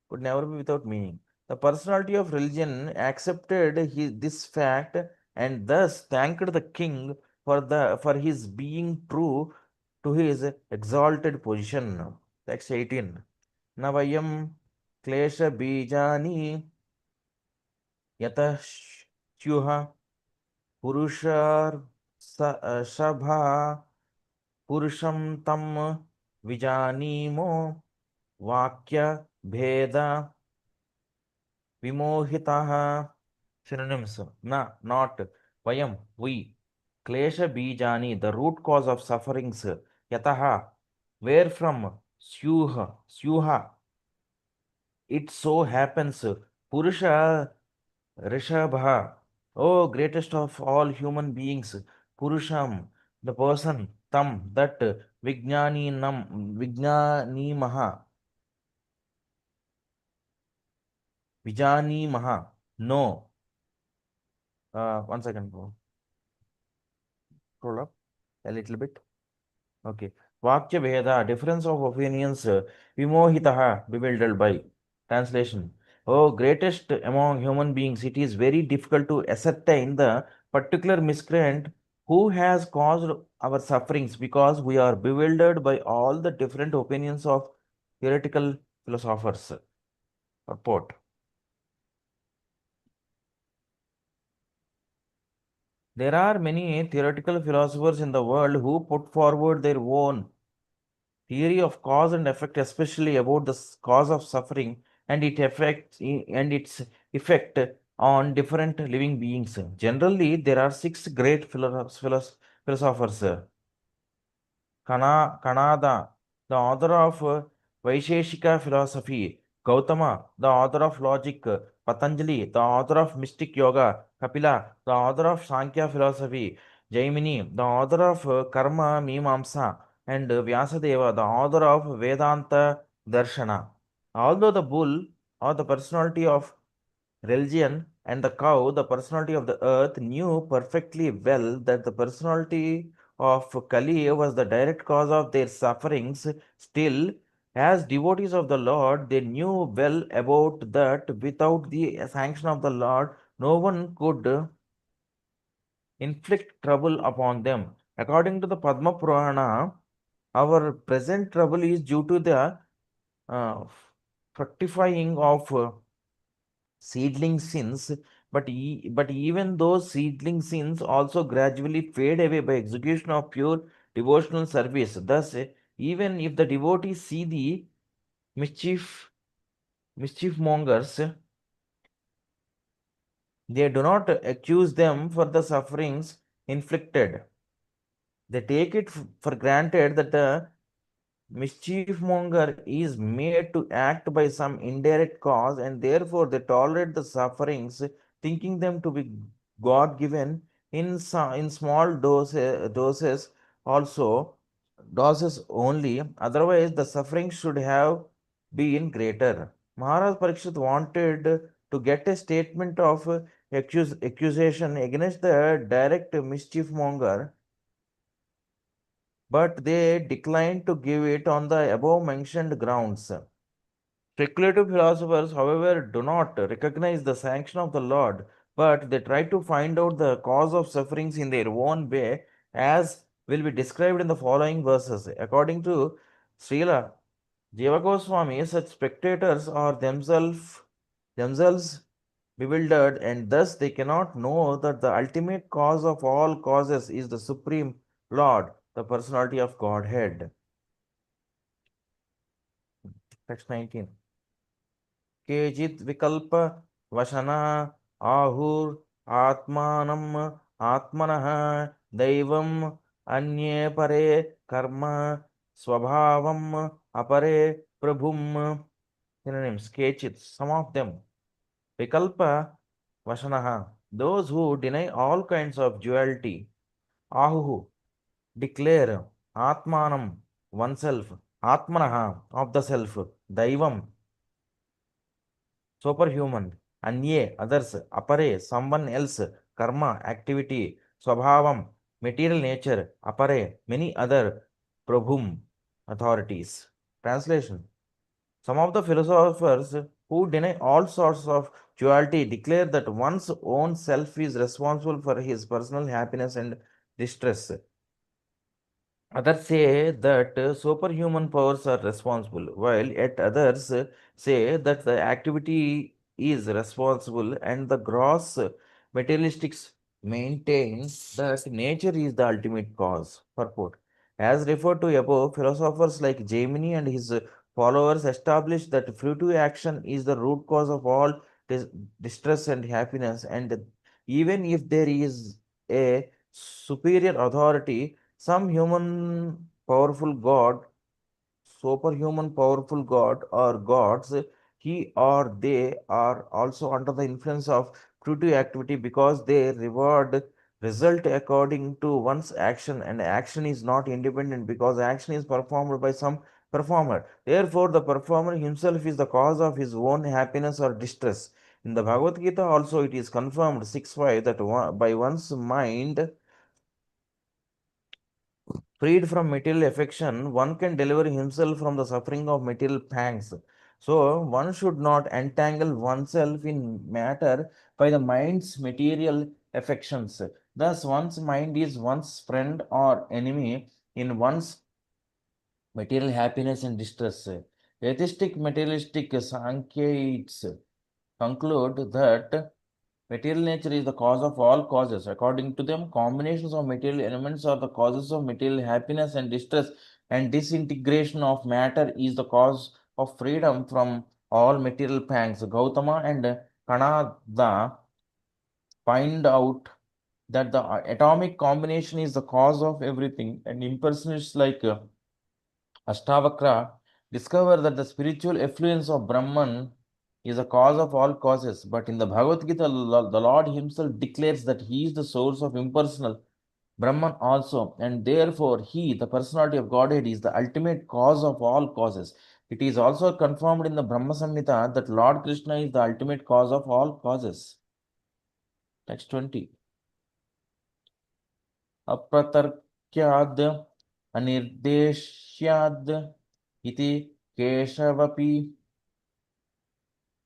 The personality of religion accepted this fact and thus thanked the king for his being true to his exalted position. Text 18. Navayam klesha bijani yatah syuha purushar sabha purusham tam vijanimo vakya bheda vimohitaha. Synonyms: not, vayam, we, klesha bijani, the root cause of sufferings, yataha, where from, syuha, it so happens, purusha rishabha, oh greatest of all human beings, purusham, the person, tam, that, vijnanimaha, no. One second, bro. Scroll up a little bit. Okay. Vakya Veda, difference of opinions, vimohitaha, bewildered by. Translation. Oh, greatest among human beings, it is very difficult to ascertain the particular miscreant who has caused our sufferings, because we are bewildered by all the different opinions of theoretical philosophers. Purport. There are many theoretical philosophers in the world who put forward their own theory of cause and effect, especially about the cause of suffering and its effect on different living beings. Generally, there are six great philosophers. Kanada, the author of Vaisheshika philosophy; Gautama, the author of logic; Patanjali, the author of mystic yoga; Kapila, the author of Sankhya philosophy; Jaimini, the author of Karma Mimamsa; and Vyasadeva, the author of Vedanta Darshana. Although the bull, or the personality of religion, and the cow, the personality of the earth, knew perfectly well that the personality of Kali was the direct cause of their sufferings. Still, as devotees of the Lord, they knew well about that without the sanction of the Lord, no one could inflict trouble upon them. According to the Padma Purana, our present trouble is due to the uh, fructifying of seedling sins, but even those seedling sins also gradually fade away by execution of pure devotional service. Thus, even if the devotees see the mischief mongers, they do not accuse them for the sufferings inflicted. They take it for granted that the mischief monger is made to act by some indirect cause, and therefore they tolerate the sufferings, thinking them to be God given in small doses only. Otherwise, the suffering should have been greater. Maharaj Parikshit wanted to get a statement of accusation against the direct mischief monger, but they declined to give it on the above mentioned grounds. Speculative philosophers, however, do not recognize the sanction of the Lord, but they try to find out the cause of sufferings in their own way, as will be described in the following verses. According to Srila Jiva Goswami, such spectators are themselves bewildered, and thus they cannot know that the ultimate cause of all causes is the Supreme Lord, the personality of Godhead. Text 19. केचित् विकल्प वशना आहुर् आत्मानम् आत्मनः दैवम् अन्ये परे कर्म स्वभावम् अपरे प्रभुम्. Synonyms: केचित्, some of them. Vikalpa Vashanaha, those who deny all kinds of duality. Ahuhu, declare. Atmanam, oneself. Atmanaha, of the self. Daivam, superhuman. Anye, others. Apare, someone else. Karma, activity. Swabhavam, material nature. Apare, many other. Prabhum, authorities. Translation: some of the philosophers who deny all sorts of duality declare that one's own self is responsible for his personal happiness and distress. Others say that superhuman powers are responsible, while yet others say that the activity is responsible, and the gross materialistics maintain that nature is the ultimate cause. Purport: as referred to above, philosophers like Jaimini and his followers establish that fruitive action is the root cause of all distress and happiness, and even if there is a superior authority, some powerful god, superhuman powerful god or gods, he or they are also under the influence of fruitive activity because they reward result according to one's action, and action is not independent because action is performed by some performer. Therefore, the performer himself is the cause of his own happiness or distress. In the Bhagavad Gita also it is confirmed 6.5 that by one's mind freed from material affection, one can deliver himself from the suffering of material pangs. So, one should not entangle oneself in matter by the mind's material affections. Thus, one's mind is one's friend or enemy in one's material happiness and distress. Atheistic materialistic Sankhyites conclude that material nature is the cause of all causes. According to them, combinations of material elements are the causes of material happiness and distress, and disintegration of matter is the cause of freedom from all material pangs. Gautama and Kanada find out that the atomic combination is the cause of everything, and impersonalists like Astavakra discover that the spiritual effluence of Brahman is the cause of all causes. But in the Bhagavad Gita, the Lord Himself declares that He is the source of impersonal Brahman also, and therefore He, the personality of Godhead, is the ultimate cause of all causes. It is also confirmed in the Brahma Samhita that Lord Krishna is the ultimate cause of all causes. Text 20. अप्रतर्क्याद् अनिर्देश्याद् इति केशवपि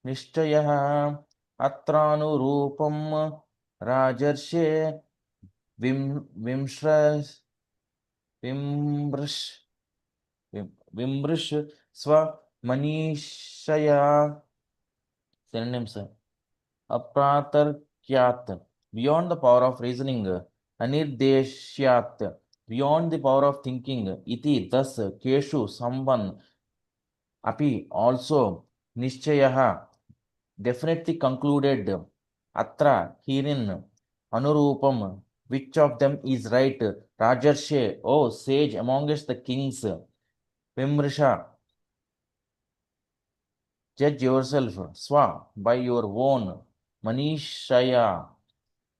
निश्चयः अत्रानुरूपं राजर्षे विमृश स्वमनीषया. Synonyms. Apratarkyat, beyond the power of reasoning. Anirdeshyat, beyond the power of thinking. Iti, thus, keshu, someone. Api, also. Nishchayaha, definitely concluded. Atra, herein. Anurupam, which of them is right? Rajarshe, O sage amongst the kings. Vimrisha, judge yourself. Swa, by your own. Manishaya,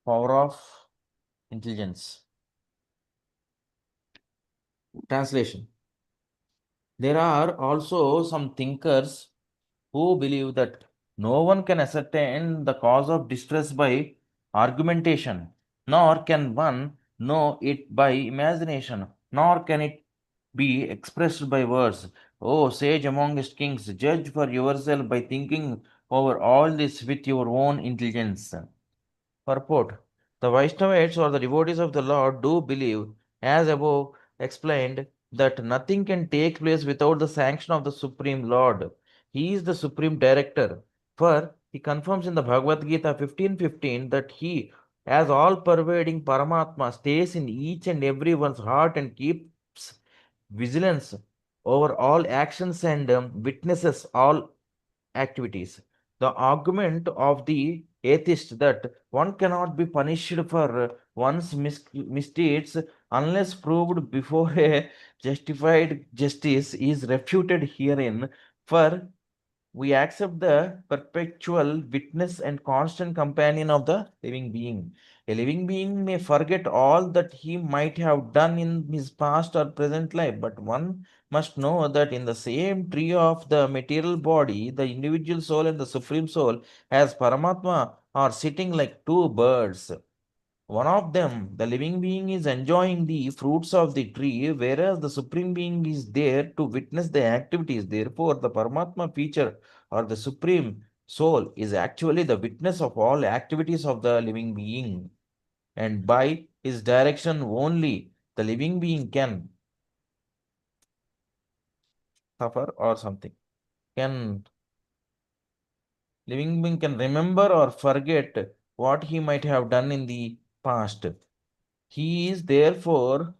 power of intelligence. Translation. There are also some thinkers who believe that no one can ascertain the cause of distress by argumentation, nor can one know it by imagination, nor can it be expressed by words. O sage amongst kings, judge for yourself by thinking over all this with your own intelligence. Purport. The Vaishnavites or the devotees of the Lord do believe, as above explained, that nothing can take place without the sanction of the Supreme Lord. He is the Supreme Director. For he confirms in the Bhagavad Gita 15:15 that he, as all-pervading Paramatma, stays in each and everyone's heart and keeps vigilance over all actions and witnesses all activities. The argument of the atheist that one cannot be punished for one's misdeeds unless proved before a justified justice is refuted herein, for we accept the perpetual witness and constant companion of the living being. A living being may forget all that he might have done in his past or present life, but one must know that in the same tree of the material body, the individual soul and the supreme soul, as Paramatma, are sitting like two birds. One of them, the living being, is enjoying the fruits of the tree, whereas the Supreme Being is there to witness the activities. Therefore, the Paramatma feature or the Supreme Soul is actually the witness of all activities of the living being. And by his direction only, the living being can suffer or something. Living being can remember or forget what he might have done in the past. He is therefore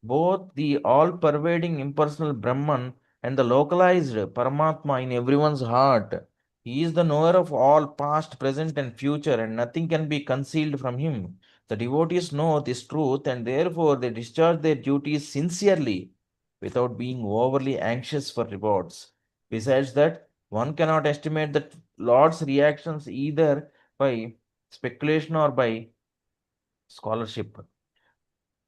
both the all-pervading impersonal Brahman and the localized Paramatma in everyone's heart. He is the knower of all past, present, and future, and nothing can be concealed from him. The devotees know this truth, and therefore they discharge their duties sincerely without being overly anxious for rewards. Besides that, one cannot estimate the Lord's reactions either by speculation or by scholarship.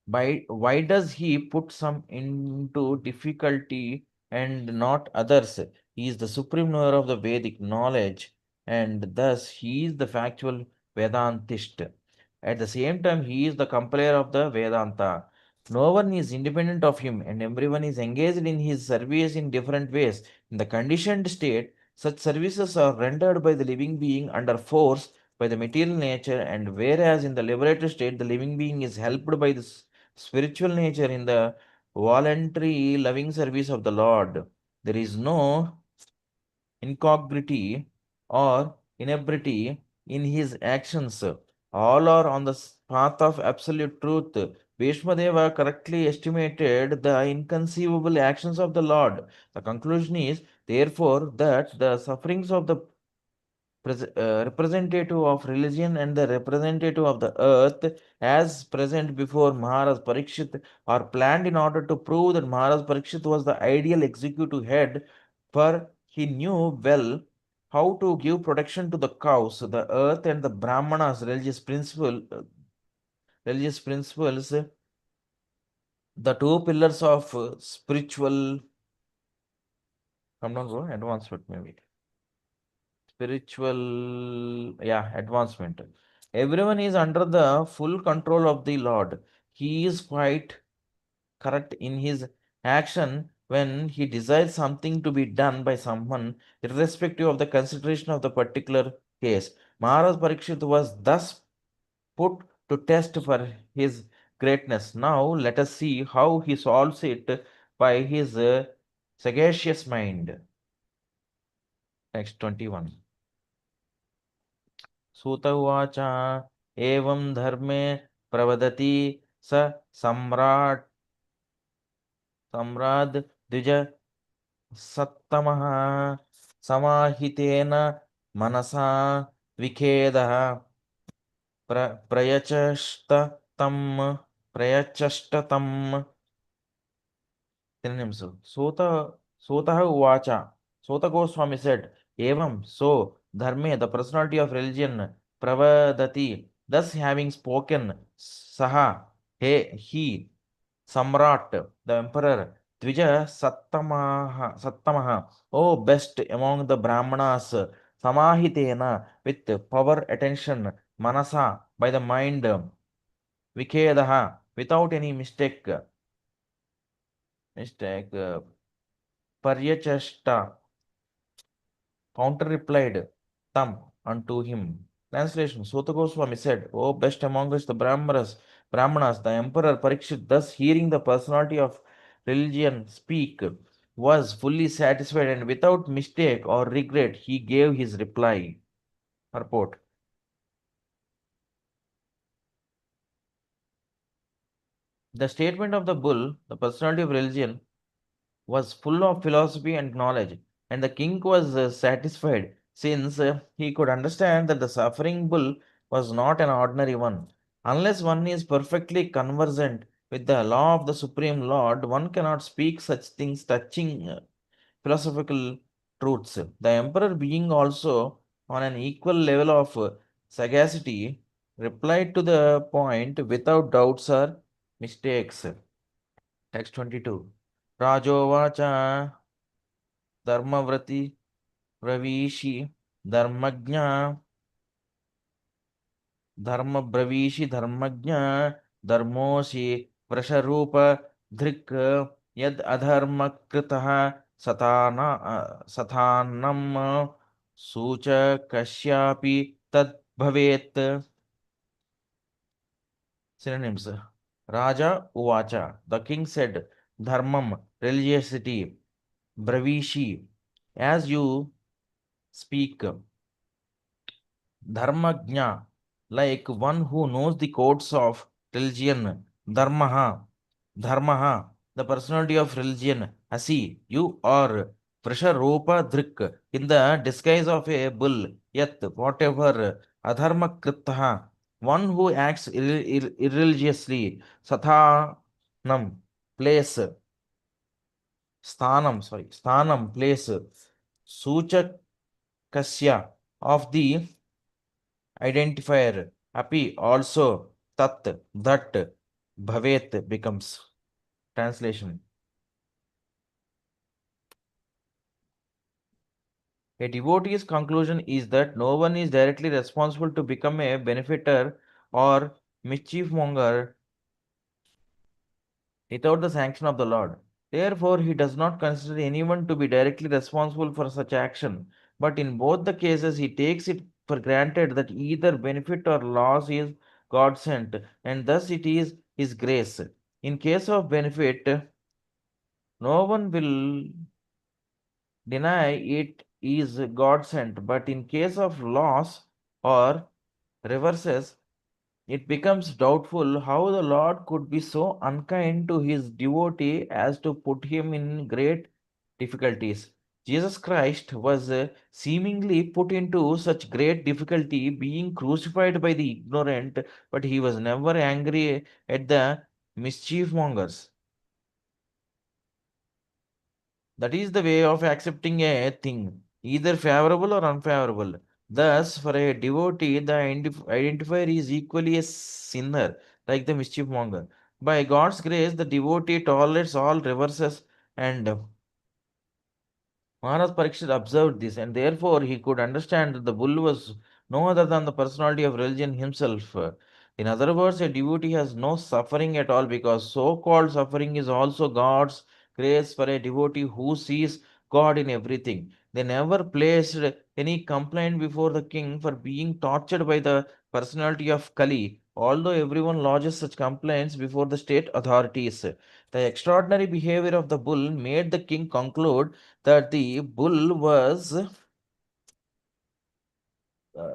Why does he put some into difficulty and not others? He is the supreme knower of the Vedic knowledge, and thus he is the factual Vedantist. At the same time, he is the compiler of the Vedanta. No one is independent of him, and everyone is engaged in his service in different ways. In the conditioned state, such services are rendered by the living being under force by the material nature, and whereas in the liberated state, the living being is helped by the spiritual nature in the voluntary loving service of the Lord. There is no incongruity or inebriety in his actions. All are on the path of absolute truth. Bhishmadeva correctly estimated the inconceivable actions of the Lord. The conclusion is, therefore, that the sufferings of the representative of religion and the representative of the earth as present before Maharaj Parikshit are planned in order to prove that Maharaj Parikshit was the ideal executive head, for he knew well how to give protection to the cows, the earth, and the Brahmanas religious principles, the two pillars of spiritual. Come down, bro. Advancement, maybe. Spiritual, yeah, advancement. Everyone is under the full control of the Lord. He is quite correct in his action when he desires something to be done by someone, irrespective of the consideration of the particular case. Maharaj Parikshit was thus put to test for his greatness. Now let us see how he solves it by his sagacious mind. Text 21. सूत उवाच एवं धर्मे प्रवदति स सम्राट् द्विज सत्तमः समाहितेन मनसा विखेदः प्रयचष्ट synonyms. Sota Uvacha. Sota Goswami said, Evam, so, Dharme, the personality of religion, Pravadati, thus having spoken, Saha, he, Samrat, the emperor, Dvija Sattamaha, O best among the Brahmanas, Samahitena, with power, attention, Manasa, by the mind, Vikedaha, without any mistake, Paryachashta, counter replied, Tam, unto him. Translation. Sota Goswami said, O best among us the Brahmanas, the emperor Parikshit, thus hearing the personality of religion speak, was fully satisfied and without mistake or regret he gave his reply. Purport. The statement of the bull, the personality of religion, was full of philosophy and knowledge, and the king was satisfied since he could understand that the suffering bull was not an ordinary one. Unless one is perfectly conversant with the law of the Supreme Lord, one cannot speak such things touching philosophical truths. The emperor, being also on an equal level of sagacity, replied to the point without doubts or mistakes. Text 22. Rajovacha Dharmavrati Bravishi Dharmagna Dharmagna Dharmosi Prasharupa Dhrik Yad Adharmakritaha Satanam Sucha Kashyapi Tad Bhavet. Synonyms. Raja Uvacha, the king said, Dharmam, religiosity, Bravishi, as you speak, Dharmagna, like one who knows the codes of religion, Dharmaha, the personality of religion, Asi, you are Prasharopa Dhrik, in the disguise of a bull, Yat, whatever, Adharmakritaha, one who acts irreligiously, Sathanam, place, Sthanam, place, Suchakasya, of the identifier, api, also, tat, that, bhavet, becomes. Translation. A devotee's conclusion is that no one is directly responsible to become a benefactor or mischief monger without the sanction of the Lord. Therefore, he does not consider anyone to be directly responsible for such action. But in both the cases, he takes it for granted that either benefit or loss is God sent, and thus it is his grace. In case of benefit, no one will deny it is God sent, but in case of loss or reverses, it becomes doubtful how the Lord could be so unkind to his devotee as to put him in great difficulties. Jesus Christ was seemingly put into such great difficulty, being crucified by the ignorant, but he was never angry at the mischief mongers. That is the way of accepting a thing, either favorable or unfavorable. Thus, for a devotee, the identifier is equally a sinner, like the mischief monger. By God's grace, the devotee tolerates all reverses, and Maharaj Parikshit observed this, and therefore he could understand that the bull was no other than the personality of religion himself. In other words, a devotee has no suffering at all because so-called suffering is also God's grace for a devotee who sees God in everything. They never placed any complaint before the king for being tortured by the personality of Kali, although everyone lodges such complaints before the state authorities. The extraordinary behavior of the bull made the king conclude that the bull was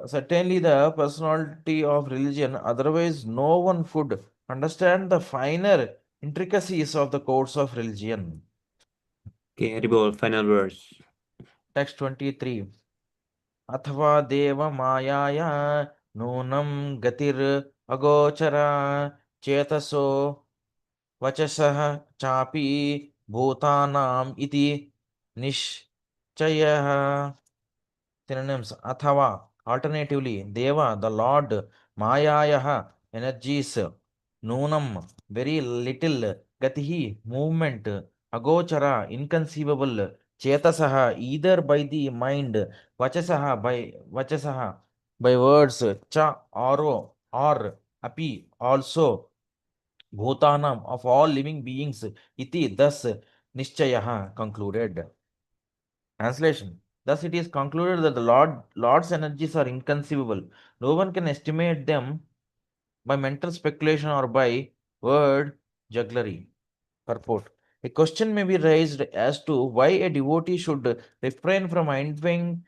certainly the personality of religion, otherwise, no one could understand the finer intricacies of the codes of religion. Okay, Haribol, final verse. Text 23. अथवा देवमायाया नूनं गतिर् अगोचरा चेतसो वचसः चापि भूतानाम् इति निश्चयः. Synonyms: अथवा, alternatively, deva, the lord, mayayah, energies, nunam, very little, gatihi, movement, agochara, inconceivable, chetasaha, either by the mind, vachasaha, by words, cha, or api, also, bhutanam, of all living beings, iti, thus, nishchayaha, concluded. Translation: thus it is concluded that the Lord's energies are inconceivable. No one can estimate them by mental speculation or by word jugglery. Purport: a question may be raised as to why a devotee should refrain from envying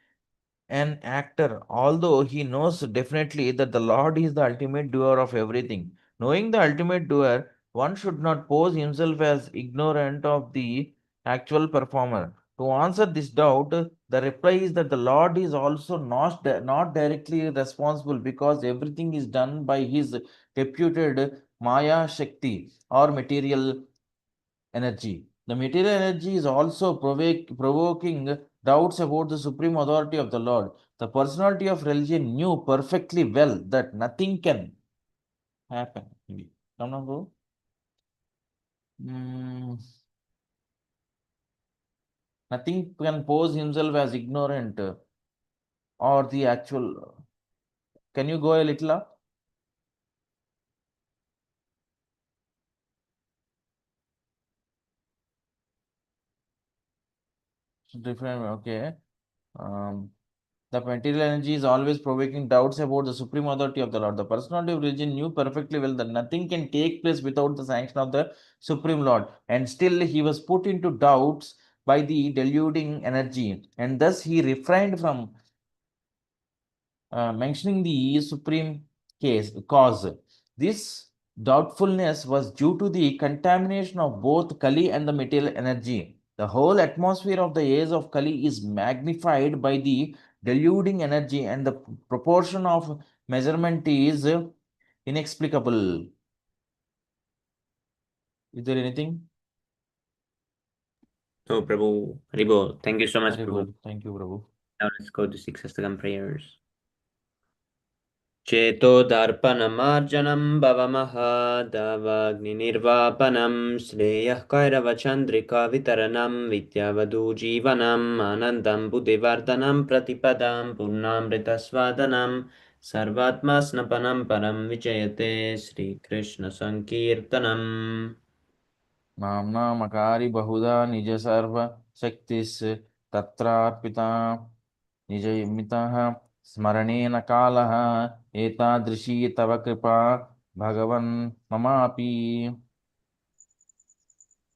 an actor, although he knows definitely that the Lord is the ultimate doer of everything. Knowing the ultimate doer, one should not pose himself as ignorant of the actual performer. To answer this doubt, the reply is that the Lord is also not directly responsible because everything is done by his deputed Maya Shakti or material energy. The material energy is also provoking doubts about the supreme authority of the Lord. The personality of religion knew perfectly well that nothing can happen. Come on, bro. Nothing can pose himself as ignorant or the actual. Can you go a little up? Different, okay. The material energy is always provoking doubts about the supreme authority of the Lord. The personality of religion knew perfectly well that nothing can take place without the sanction of the supreme Lord. And still he was put into doubts by the deluding energy. And thus he refrained from mentioning the supreme cause. This doubtfulness was due to the contamination of both Kali and the material energy. The whole atmosphere of the age of Kali is magnified by the deluding energy, and the proportion of measurement is inexplicable. Is there anything? No, Prabhu. Haribol. Thank you so much, Prabhu. Thank you, Prabhu. Now let's go to 6 Astakam prayers. चेतोदर्पणमार्जनं भवमहादावाग्निर्वापनं श्रेयः कैरवचन्द्रिकावितरणं विद्यावधूजीवनम् आनन्दं बुद्धिवर्धनं प्रतिपदां पूर्णामृतस्वादनं सर्वात्मास्नपनं परं विजयते श्रीकृष्णसङ्कीर्तनम् नाम्नामकारि बहुधा निज सर्व शक्तिस् तत्रार्पिता निजमितः स्मरणेन कालः एतादृशी तव कृपा भगवन् ममापि.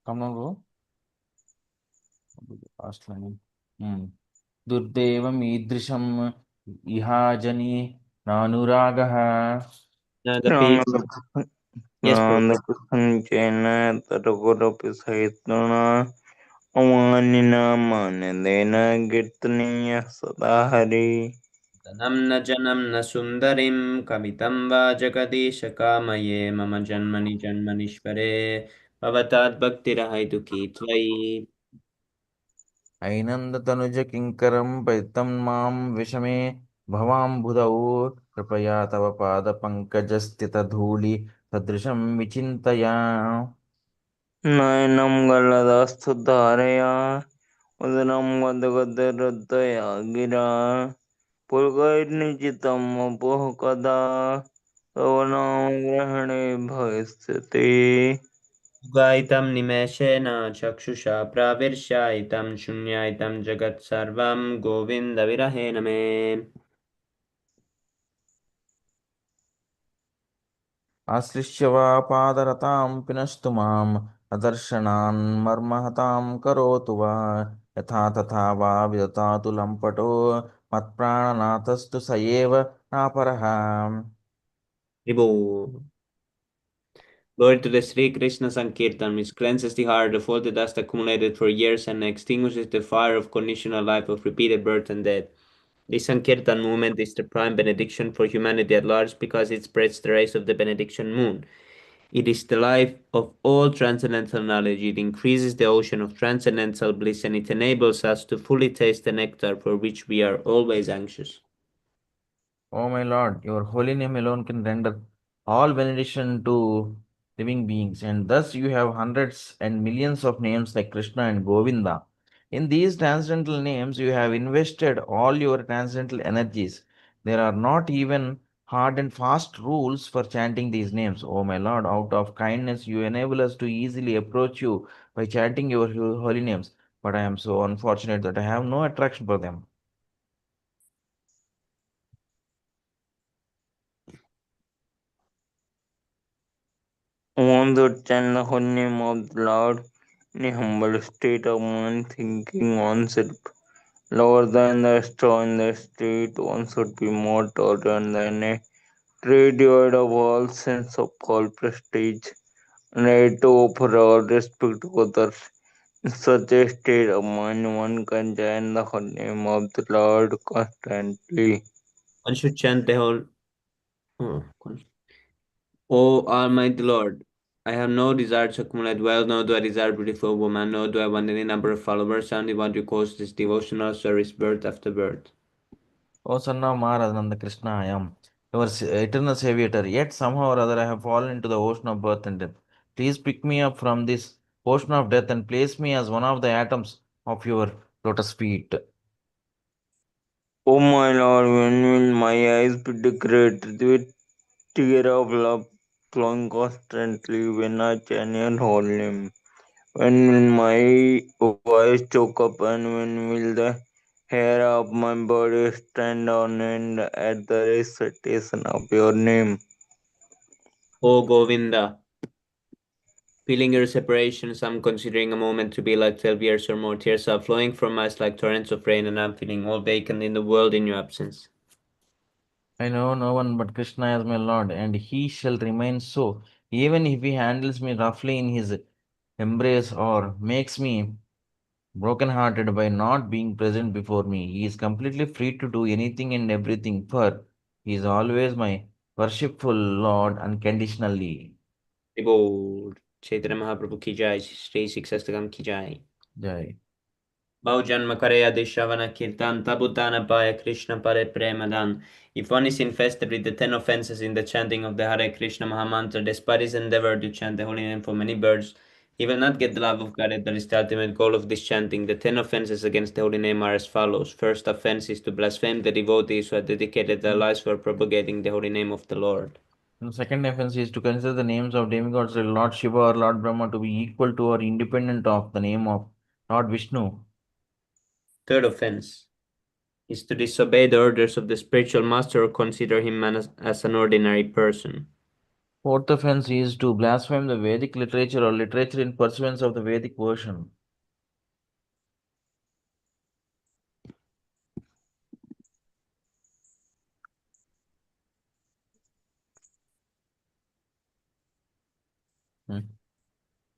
कमलो फास्ट लाइन दुर्दैवम् ईदृशम् इहाजनि नानुरागः. Yes, Prabhu. कीर्तनीय सदा हरि धनं न जनं न सुन्दरीं कवितं वा जगदीशकामये मम जन्मनि जन्मनीश्वरे भवताद्भक्तिरहैतुकी त्वयि ऐनन्दतनुज किङ्करं परितं मां विषमे भवाम्बुधौ कृपया तव पादपङ्कजस्थितधूलि सदृशं विचिन्तया. नयनं गलदस्तु धारया उदरं गदगदहृदया गिरा पुर्गैर्निजितं वपुः कदा तव नाम ग्रहणे भविष्यति। गायितं निमेषेण चक्षुषा प्राविर्ष्यायितं शून्यायितं जगत्सर्वं गोविन्दविरहेण मे। आश्लिष्य वा पादरतां पिनस्तु माम् अदर्शनान् मर्महतां करोतु वा यथा तथा वा विदधातु लम्पटो मत्प्राणनाथस्तु स एव नापरः। Tribhu. Glory to the Sri Krishna Sankirtan, which cleanses the heart of all the dust accumulated for years and extinguishes the fire of conditional life of repeated birth and death. This Sankirtan movement is the prime benediction for humanity at large because it spreads the rays of the benediction moon. It is the life of all transcendental knowledge. It increases the ocean of transcendental bliss and it enables us to fully taste the nectar for which we are always anxious. O my Lord, your holy name alone can render all benediction to living beings, and thus you have hundreds and millions of names like Krishna and Govinda. In these transcendental names, you have invested all your transcendental energies. There are not even hard and fast rules for chanting these names. O my Lord, out of kindness, you enable us to easily approach you by chanting your holy names. But I am so unfortunate that I have no attraction for them. One should chant the holy name of the Lord in a humble state of mind, thinking oneself lower than the straw in the street. One should be more tolerant than a tree devoid of all sense of false prestige, and ready to offer all respect to others. In such a state of mind, one can chant the holy name of the Lord constantly. One should chant the whole. Oh, O Almighty Lord, I have no desire to accumulate wealth, nor do I desire beautiful woman, nor do I want any number of followers. I only want to cause this devotional service birth after birth. O son of Maharadhananda Krishna, I am your eternal savior, yet somehow or other I have fallen into the ocean of birth and death. Please pick me up from this ocean of death and place me as one of the atoms of your lotus feet. O my Lord, when will my eyes be decorated with tear of love flowing constantly when I chant your holy name? When will my voice choke up and when will the hair of my body stand on end at the recitation of your name? O Govinda, feeling your separation, I'm considering a moment to be like 12 years or more. Tears are flowing from my eyes like torrents of rain, and I'm feeling all vacant in the world in your absence. I know no one but Krishna as my Lord, and he shall remain so, even if he handles me roughly in his embrace or makes me broken-hearted by not being present before me. He is completely free to do anything and everything, for he is always my worshipful Lord unconditionally. Behold, Chaitanya Mahaprabhu ki jai, Shri Siksastakam ki jai. Jai. Baujanma Karaya Deshavana Kirtan Tabutana Paya Krishna Pare Premadan. If one is infested with the 10 offenses in the chanting of the Hare Krishna Mahamantra, despite his endeavor to chant the holy name for many birds, he will not get the love of God. That is the ultimate goal of this chanting. The 10 offenses against the holy name are as follows. First offense is to blaspheme the devotees who have dedicated their lives for propagating the holy name of the Lord. The second offense is to consider the names of demigods like Lord Shiva or Lord Brahma to be equal to or independent of the name of Lord Vishnu. Third offense is to disobey the orders of the spiritual master or consider him as an ordinary person. Fourth offense is to blaspheme the Vedic literature or literature in pursuance of the Vedic version.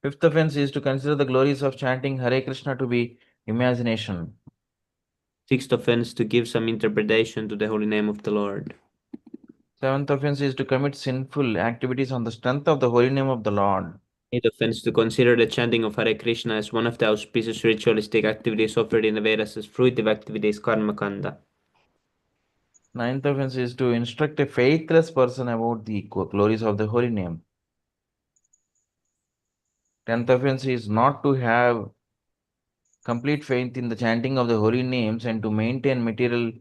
Fifth offense is to consider the glories of chanting Hare Krishna to be imagination. Sixth offense to give some interpretation to the holy name of the Lord. Seventh offense is to commit sinful activities on the strength of the holy name of the Lord. Eighth offense to consider the chanting of Hare Krishna as one of the auspicious ritualistic activities offered in the Vedas as fruitive activities, karma kanda. Ninth offense is to instruct a faithless person about the glories of the holy name. Tenth offense is not to have complete faith in the chanting of the holy names and to maintain material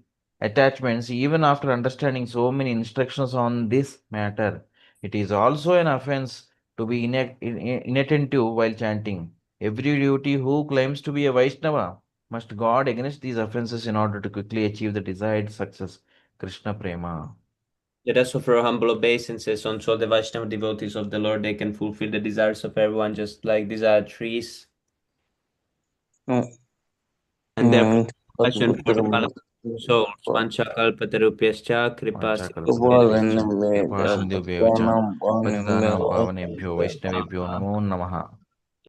attachments even after understanding so many instructions on this matter. It is also an offense to be inattentive while chanting. Every devotee who claims to be a Vaishnava must guard against these offenses in order to quickly achieve the desired success. Krishna Prema. Let us offer humble obeisances unto all the Vaishnava devotees of the Lord. They can fulfill the desires of everyone, just like these are trees. And therefore, compassion for the fallen souls. Panchakalpatarupyascha kripas. कृपासिन्धुभ्यैव च पतितानां पावनेभ्यो वैष्णवेभ्यो नमो नमः